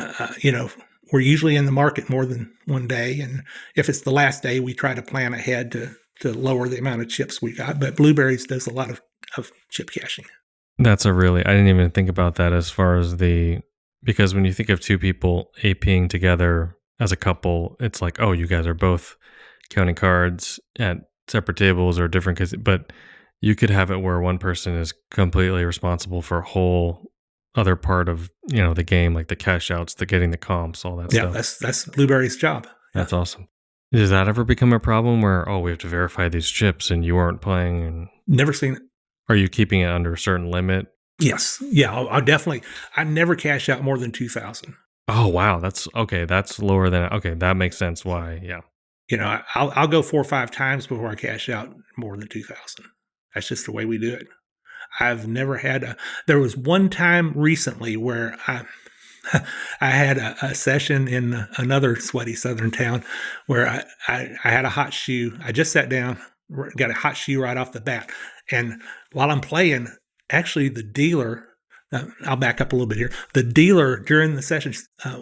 we're usually in the market more than one day. And if it's the last day, we try to plan ahead to lower the amount of chips we got. But Blueberries does a lot of chip cashing. I didn't even think about that as far as because when you think of two people APing together as a couple, it's like, oh, you guys are both counting cards at separate tables or different, but you could have it where one person is completely responsible for a whole other part of, the game, like the cash outs, the getting the comps, all that stuff. Yeah, that's Blueberry's job. That's awesome. Does that ever become a problem where, we have to verify these chips and you aren't playing? And never seen it. Are you keeping it under a certain limit? Yes. Yeah, I'll definitely. I never cash out more than 2,000. Oh, wow. That's okay. That's lower than, okay. That makes sense. Why? Yeah. I'll go 4 or 5 times before I cash out more than 2,000. That's just the way we do it. I've never had there was one time recently where I had a session in another sweaty southern town where I had a hot shoe. I just sat down, got a hot shoe right off the bat. And while I'm playing, actually the dealer, I'll back up a little bit here. The dealer during the session,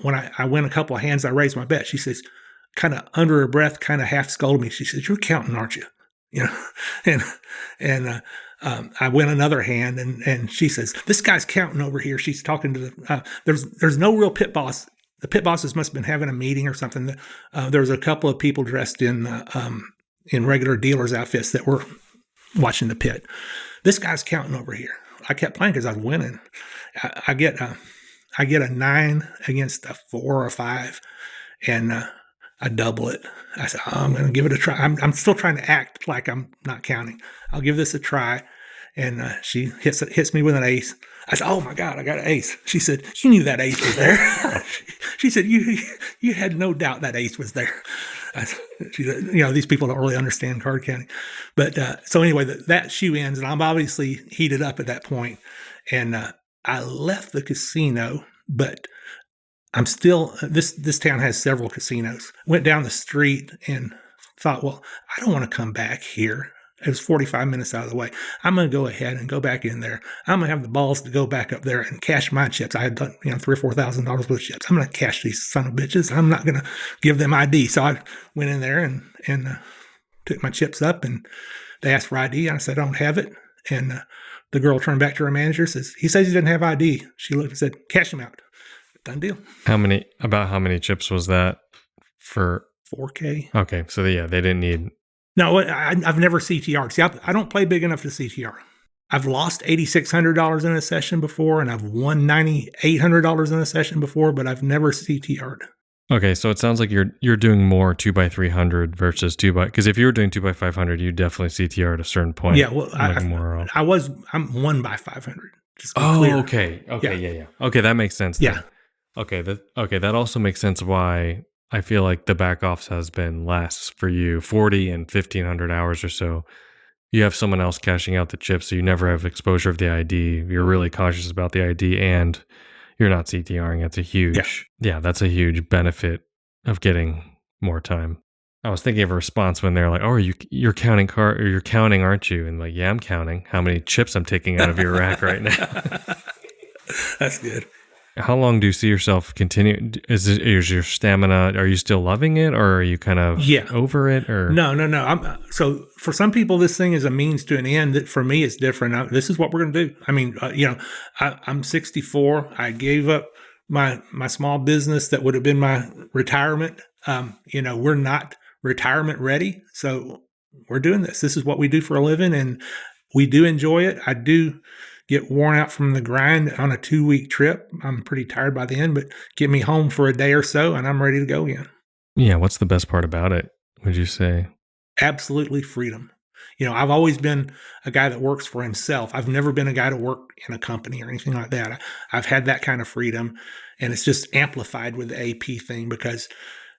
when I win a couple of hands, I raised my bet. She says, kind of under her breath, kind of half scolded me. She says, "You're counting, aren't you?" And I win another hand, and she says, "This guy's counting over here." She's talking to the. There's no real pit boss. The pit bosses must have been having a meeting or something. There was a couple of people dressed in regular dealers' outfits that were watching the pit. "This guy's counting over here." I kept playing because I was winning. I get a 9 against a 4 or 5, and I double it. I said, I'm going to give it a try. I'm still trying to act like I'm not counting. I'll give this a try. And she hits me with an ace. I said, "Oh my God, I got an ace." She said, "You knew that ace was there." She said, "You had no doubt that ace was there." She said, these people don't really understand card counting. But so anyway, that shoe ends, and I'm obviously heated up at that point. And I left the casino, but I'm still, this town has several casinos. Went down the street and thought, well, I don't want to come back here. It was 45 minutes out of the way. I'm going to go ahead and go back in there. I'm going to have the balls to go back up there and cash my chips. I had done, $3,000 or $4,000 worth of chips. I'm going to cash these son of bitches. I'm not going to give them ID. So I went in there and took my chips up, and they asked for ID. I said, I don't have it. And the girl turned back to her manager, says, he says he didn't have ID. She looked and said, cash him out. Done deal. How many chips was that for? 4K. Okay. So they didn't need. No, I've never CTR'd. See, I don't play big enough to CTR. I've lost $8,600 in a session before, and I've won $9,800 in a session before, but I've never CTR'd. Okay, so it sounds like you're doing more 2x300 versus because if you were doing 2x500, you definitely CTR at a certain point. Yeah, well, I'm 1x500. Just clear. Okay, yeah. Okay, that makes sense. Yeah. Then. Okay, that also makes sense why I feel like the back office has been less for you, 40 and 1,500 hours or so. You have someone else cashing out the chips, so you never have exposure of the ID. You're really cautious about the ID, and you're not CTRing. That's a huge, that's a huge benefit of getting more time. I was thinking of a response when they're like, "Oh, you're counting you're counting, aren't you?" And like, yeah, I'm counting how many chips I'm taking out of your rack right now. That's good. How long do you see yourself continue? Is your stamina? Are you still loving it, or are you kind of over it? Or no. So for some people, this thing is a means to an end. That for me, it's different. This is what we're going to do. I mean, I'm 64. I gave up my small business that would have been my retirement. We're not retirement ready, so we're doing this. This is what we do for a living, and we do enjoy it. I do get worn out from the grind on a 2-week trip. I'm pretty tired by the end, but get me home for a day or so and I'm ready to go again. Yeah. What's the best part about it, would you say? Absolutely freedom. I've always been a guy that works for himself. I've never been a guy to work in a company or anything like that. I've had that kind of freedom, and it's just amplified with the AP thing, because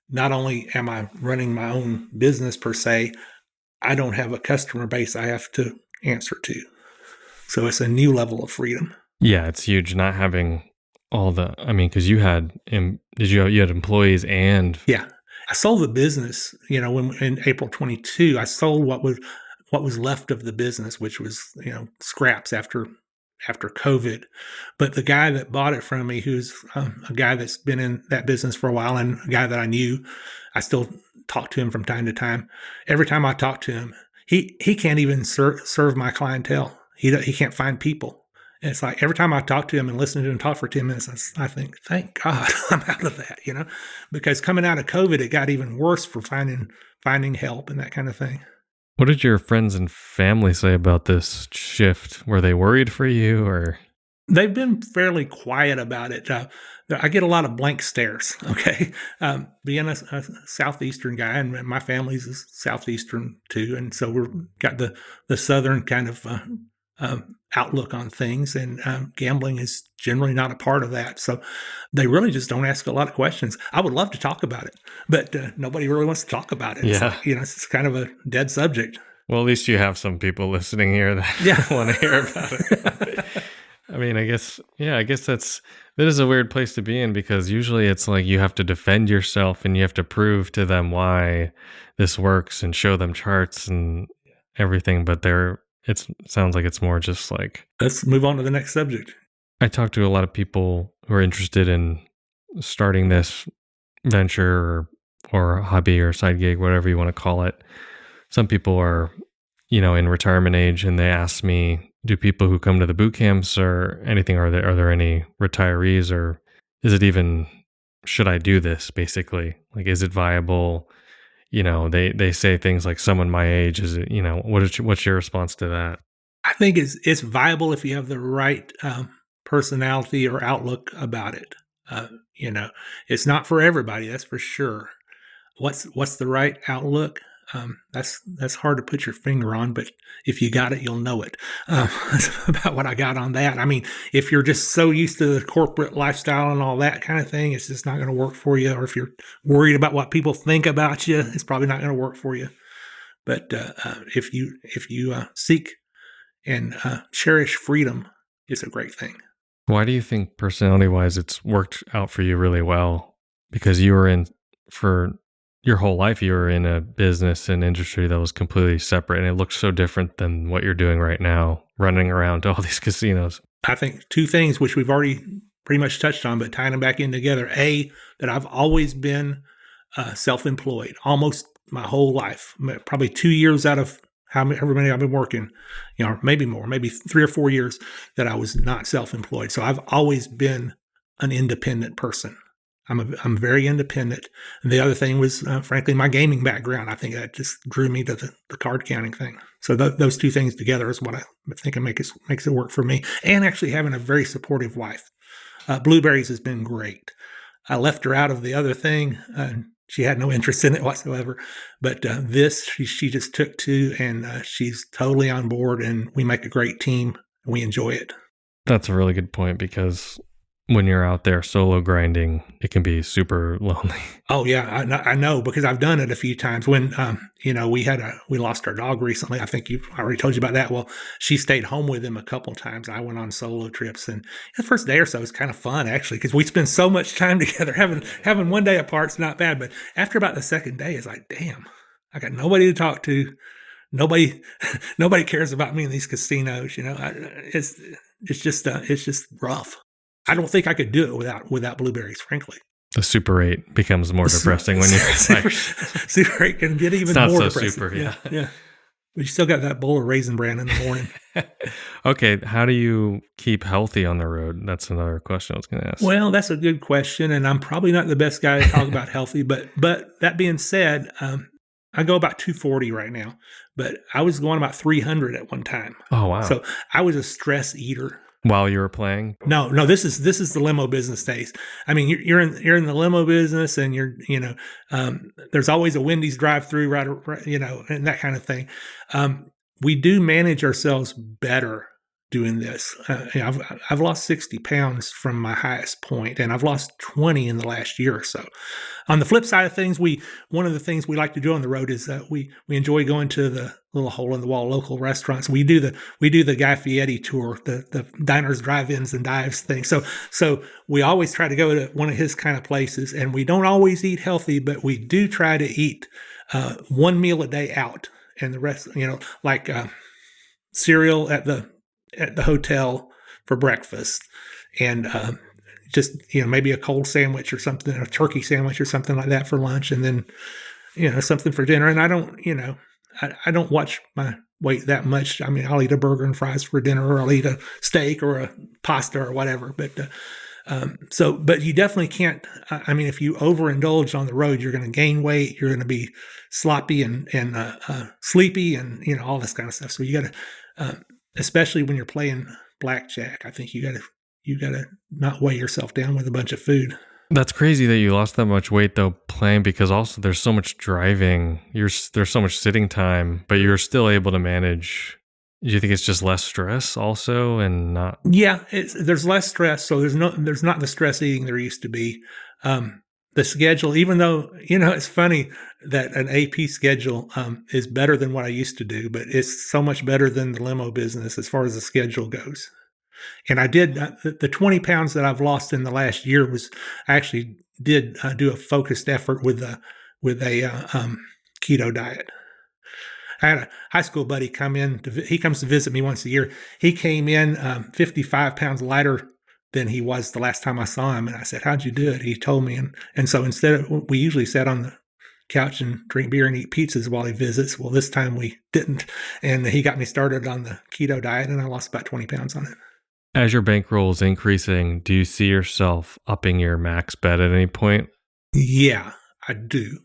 not only am I running my own business per se, I don't have a customer base I have to answer to. So it's a new level of freedom. Yeah, it's huge not having all the, because you had, you had employees and. Yeah. I sold the business, when in April 22, I sold what was left of the business, which was, scraps after COVID. But the guy that bought it from me, who's a guy that's been in that business for a while and a guy that I knew, I still talk to him from time to time. Every time I talk to him, he can't even serve my clientele. He can't find people. And it's like every time I talk to him and listen to him talk for 10 minutes, I think, thank God I'm out of that, because coming out of COVID, it got even worse for finding help and that kind of thing. What did your friends and family say about this shift? Were they worried for you, or? They've been fairly quiet about it. I get a lot of blank stares, okay? Being a Southeastern guy, and my family's is Southeastern too, and so we've got the Southern kind of outlook on things, and gambling is generally not a part of that. So they really just don't ask a lot of questions. I would love to talk about it, but nobody really wants to talk about it. Yeah. It's kind of a dead subject. Well, at least you have some people listening here that want to hear about it. I guess that is a weird place to be in, because usually it's like you have to defend yourself and you have to prove to them why this works and show them charts and everything. But it sounds like it's more just like, let's move on to the next subject. I talk to a lot of people who are interested in starting this venture or hobby or side gig, whatever you want to call it. Some people are, in retirement age, and they ask me, do people who come to the boot camps or anything, are there any retirees, or is it even, should I do this basically? Like, is it viable? They say things like, someone my age, is it, what's your response to that? I think it's viable if you have the right personality or outlook about it. It's not for everybody, that's for sure. What's the right outlook? That's hard to put your finger on, but if you got it, you'll know it. That's about what I got on that. I mean, if you're just so used to the corporate lifestyle and all that kind of thing, it's just not going to work for you. Or if you're worried about what people think about you, it's probably not going to work for you. But if you seek and cherish freedom, it's a great thing. Why do you think personality-wise it's worked out for you really well? Because you were in, for your whole life, you were in a business and industry that was completely separate, and it looks so different than what you're doing right now, running around to all these casinos. I think two things, which we've already pretty much touched on, but tying them back in together. A, that I've always been self-employed almost my whole life, probably 2 years out of however many I've been working, maybe more, maybe 3 or 4 years that I was not self-employed. So I've always been an independent person. I'm very independent. And the other thing was, frankly, my gaming background. I think that just drew me to the card counting thing. So those two things together is what I think makes it work for me. And actually having a very supportive wife. Blueberries has been great. I left her out of the other thing. She had no interest in it whatsoever. But this, she just took to, and she's totally on board, and we make a great team, and we enjoy it. That's a really good point, because when you're out there solo grinding, it can be super lonely. Oh yeah, I know, because I've done it a few times. When we lost our dog recently. I think I already told you about that. Well, she stayed home with him a couple of times. I went on solo trips, and the first day or so was kind of fun actually, because we spend so much time together. Having one day apart's not bad, but after about the second day, it's like, damn, I got nobody to talk to. Nobody cares about me in these casinos. It's just rough. I don't think I could do it without blueberries, frankly. The Super 8 becomes more depressing when you're Super 8 can get even more depressing. Super, yeah. But you still got that bowl of Raisin Bran in the morning. Okay, how do you keep healthy on the road? That's another question I was going to ask. Well, that's a good question, and I'm probably not the best guy to talk about healthy, but that being said, I go about 240 right now, but I was going about 300 at one time. Oh, wow. So I was a stress eater. While you were playing? No, this is the limo business days. I mean, you're in the limo business, and there's always a Wendy's drive-through, right, and that kind of thing. We do manage ourselves better doing this. I've lost 60 pounds from my highest point, and I've lost 20 in the last year or so. On the flip side of things, one of the things we like to do on the road is that we enjoy going to the little hole-in-the-wall local restaurants. We do the Guy Fieri tour, the diners, drive-ins, and dives thing. So we always try to go to one of his kind of places, and we don't always eat healthy, but we do try to eat one meal a day out, and the rest, like cereal at the hotel for breakfast, and just maybe a cold sandwich or something, a turkey sandwich or something like that for lunch, and then something for dinner. And I don't watch my weight that much. I mean, I'll eat a burger and fries for dinner, or I'll eat a steak or a pasta or whatever. But but you definitely can't. I mean, if you overindulge on the road, you're going to gain weight. You're going to be sloppy and sleepy, and all this kind of stuff. So you got to, especially when you're playing blackjack, I think you got to not weigh yourself down with a bunch of food. That's crazy that you lost that much weight though playing, because also there's so much driving. There's so much sitting time, but you're still able to manage. Do you think it's just less stress also, and not? Yeah, there's less stress, so there's not the stress eating there used to be. The schedule, even though it's funny that an AP schedule is better than what I used to do, but it's so much better than the limo business as far as the schedule goes. And I did the 20 pounds that I've lost in the last year I actually did do a focused effort with a keto diet. I had a high school buddy come in. He comes to visit me once a year. He came in 55 pounds lighter than he was the last time I saw him. And I said, "How'd you do it?" He told me. And so we usually sat on the couch and drink beer and eat pizzas while he visits. Well, this time we didn't. And he got me started on the keto diet, and I lost about 20 pounds on it. As your bankroll is increasing, do you see yourself upping your max bet at any point? Yeah, I do.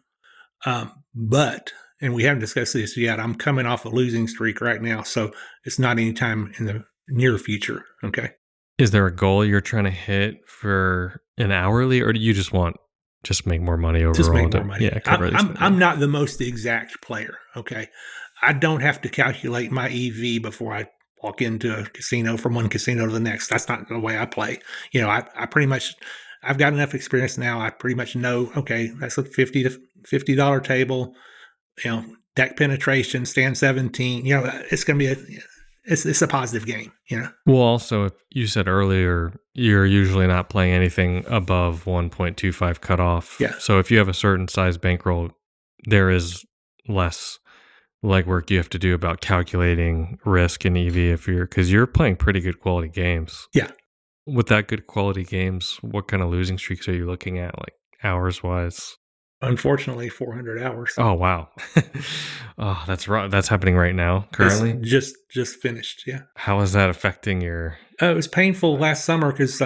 And we haven't discussed this yet, I'm coming off a losing streak right now, so it's not any time in the near future, okay? Is there a goal you're trying to hit for an hourly, or do you just want just make more money overall. Just make more money. Yeah, cover I'm not the most exact player. Okay, I don't have to calculate my EV before I walk into a casino from one casino to the next. That's not the way I play. You know, I pretty much, I've got enough experience now. I pretty much know, okay, that's a $50 table, you know, deck penetration, stand 17, you know, it's going to be it's a positive game, you know. Well, also, if you said earlier, you're usually not playing anything above 1.25 cutoff. Yeah. So if you have a certain size bankroll, there is less legwork you have to do about calculating risk and EV because you're playing pretty good quality games. Yeah. With that good quality games, what kind of losing streaks are you looking at, like hours wise? Unfortunately, 400 hours. Oh, wow. Oh, that's right. That's happening right now, currently? It's just finished, yeah. How is that affecting your... It was painful last summer because,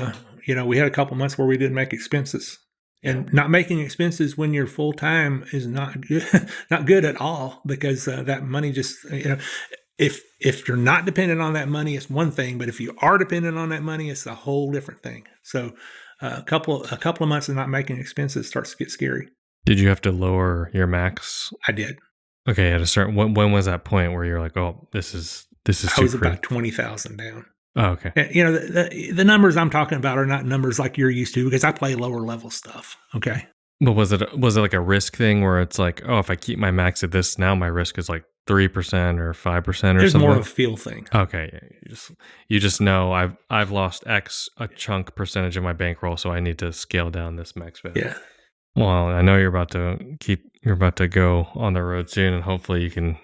you know, we had a couple months where we didn't make expenses. And not making expenses when you're full-time is not good, not good at all, because that money just, you know, if you're not dependent on that money, it's one thing. But if you are dependent on that money, it's a whole different thing. So a couple of months of not making expenses starts to get scary. Did you have to lower your max? I did. Okay, at a certain when was that point where you're like, oh, this is too I was about 20,000 down. Oh, okay. And, you know, the numbers I'm talking about are not numbers like you're used to, because I play lower level stuff. Okay. But was it like a risk thing where it's like, oh, if I keep my max at this now, my risk is like 3% or 5% or something? It's more of a feel thing. Okay, yeah, you just know I've lost a chunk percentage of my bankroll, so I need to scale down this max bet. Yeah. Well, I know you're about to go on the road soon, and hopefully you can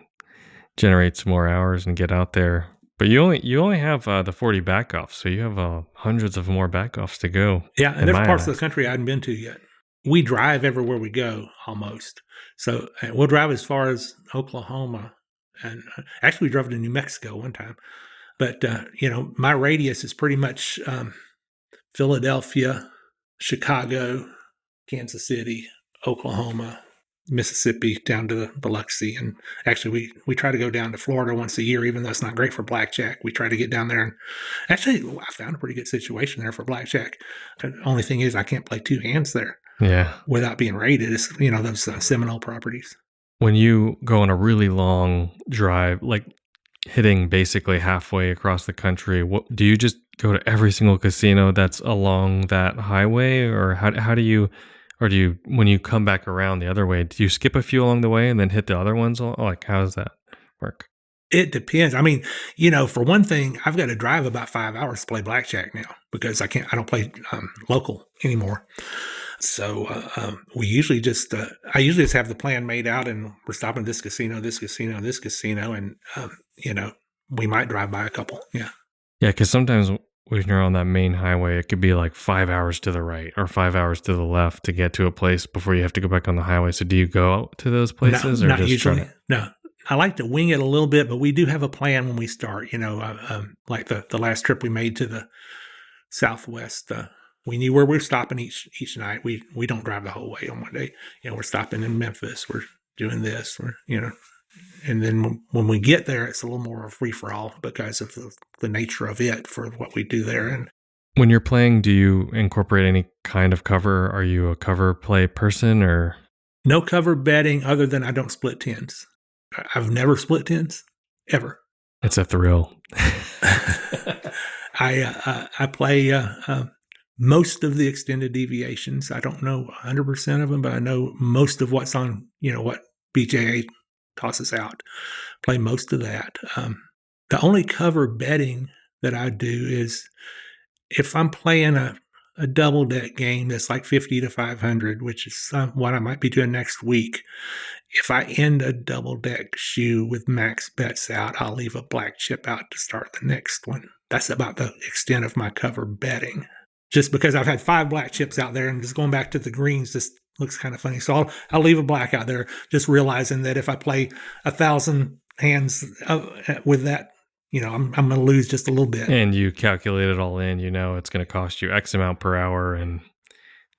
generate some more hours and get out there. But you only have the 40 backoffs, so you have hundreds of more backoffs to go. Yeah, and there's parts of the country I hadn't been to yet. We drive everywhere we go, almost. So we'll drive as far as Oklahoma, and actually we drove to New Mexico one time. But you know, my radius is pretty much Philadelphia, Chicago, Kansas City, Oklahoma, Mississippi, down to Biloxi. And actually, we try to go down to Florida once a year, even though it's not great for blackjack. We try to get down there. And actually, I found a pretty good situation there for blackjack. The only thing is I can't play two hands there. Yeah. Without being rated. It's, you know, those Seminole properties. When you go on a really long drive, like hitting basically halfway across the country, what do you just go to every single casino that's along that highway? Or how do you... Or do you, when you come back around the other way, do you skip a few along the way and then hit the other ones? Like, how does that work? It depends. I mean, you know, for one thing, I've got to drive about 5 hours to play blackjack now, because I don't play local anymore. So we usually just, I usually just have the plan made out, and we're stopping this casino, this casino, this casino. And, you know, we might drive by a couple. Yeah. Yeah. Cause sometimes when you're on that main highway, it could be like 5 hours to the right or 5 hours to the left to get to a place before you have to go back on the highway. So do you go out to those places? No, or not just usually. No, I like to wing it a little bit, but we do have a plan when we start. You know, like the last trip we made to the Southwest, we knew where we were stopping each night. We don't drive the whole way on one day. You know, we're stopping in Memphis. We're doing this. We're, you know. And then when we get there, it's a little more of free-for-all because of the nature of it for what we do there. And when you're playing, do you incorporate any kind of cover? Are you a cover play person or? No cover betting other than I don't split tens. I've never split tens, ever. It's a thrill. I play most of the extended deviations. I don't know 100% of them, but I know most of what's on, you know, what BJA tosses out. Play most of that. The only cover betting that I do is if I'm playing a double deck game that's like 50 to 500, which is what I might be doing next week. If I end a double deck shoe with max bets out, I'll leave a black chip out to start the next one. That's about the extent of my cover betting. Just because I've had 5 black chips out there, and just going back to the greens just looks kind of funny. So I'll leave a black out there, just realizing that if I play 1,000 hands with that, you know, I'm going to lose just a little bit. And you calculate it all in, you know, it's going to cost you X amount per hour. And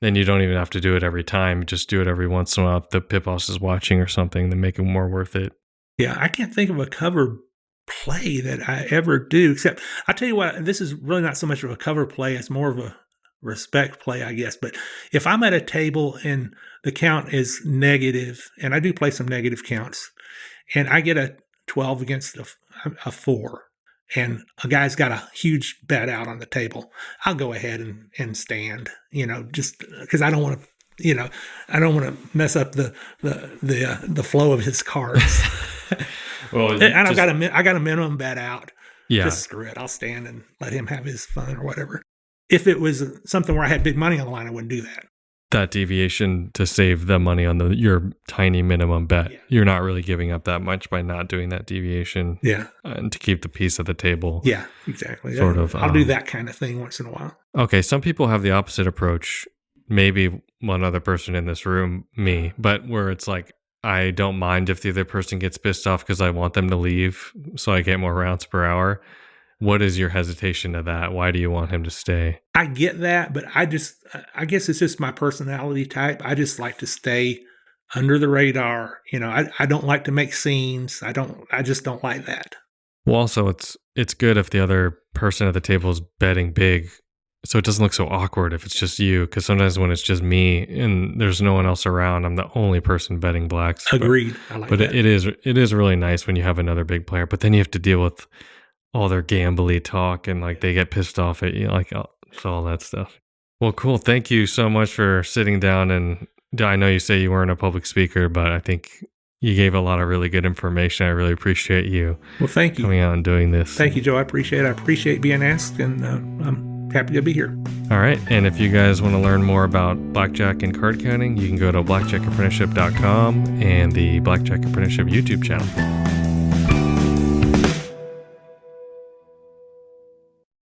then you don't even have to do it every time. Just do it every once in a while if the pit boss is watching or something to make it more worth it. Yeah, I can't think of a cover play that I ever do, except I'll tell you what, this is really not so much of a cover play. It's more of respect play, I guess. But if I'm at a table and the count is negative, and I do play some negative counts, and I get a 12 against a 4, and a guy's got a huge bet out on the table, I'll go ahead and stand, just because I don't want to, I don't want to mess up the flow of his cards. Well, and I got a minimum bet out. Yeah. Just screw it. I'll stand and let him have his fun or whatever. If it was something where I had big money on the line, I wouldn't do that. That deviation to save the money on your tiny minimum bet. Yeah. You're not really giving up that much by not doing that deviation. Yeah. And to keep the piece at the table. Yeah, exactly. Sort of. I'll do that kind of thing once in a while. Okay. Some people have the opposite approach. Maybe one other person in this room, me, but where it's like, I don't mind if the other person gets pissed off because I want them to leave so I get more rounds per hour. What is your hesitation to that? Why do you want him to stay? I get that, but I guess it's just my personality type. I just like to stay under the radar. I don't like to make scenes. I just don't like that. Well, also it's good if the other person at the table is betting big, so it doesn't look so awkward if it's just you. Because sometimes when it's just me and there's no one else around, I'm the only person betting blacks. Agreed. I like that. It is really nice when you have another big player, but then you have to deal with all their gambly talk and like they get pissed off at you, like all that stuff. Well, cool. Thank you so much for sitting down. And I know you say you weren't a public speaker, but I think you gave a lot of really good information. I really appreciate you. Well, thank you coming out and doing this. Thank you, Joe. I appreciate it. I appreciate being asked, and I'm happy to be here. All right. And if you guys want to learn more about blackjack and card counting, you can go to blackjackapprenticeship.com and the Blackjack Apprenticeship YouTube channel.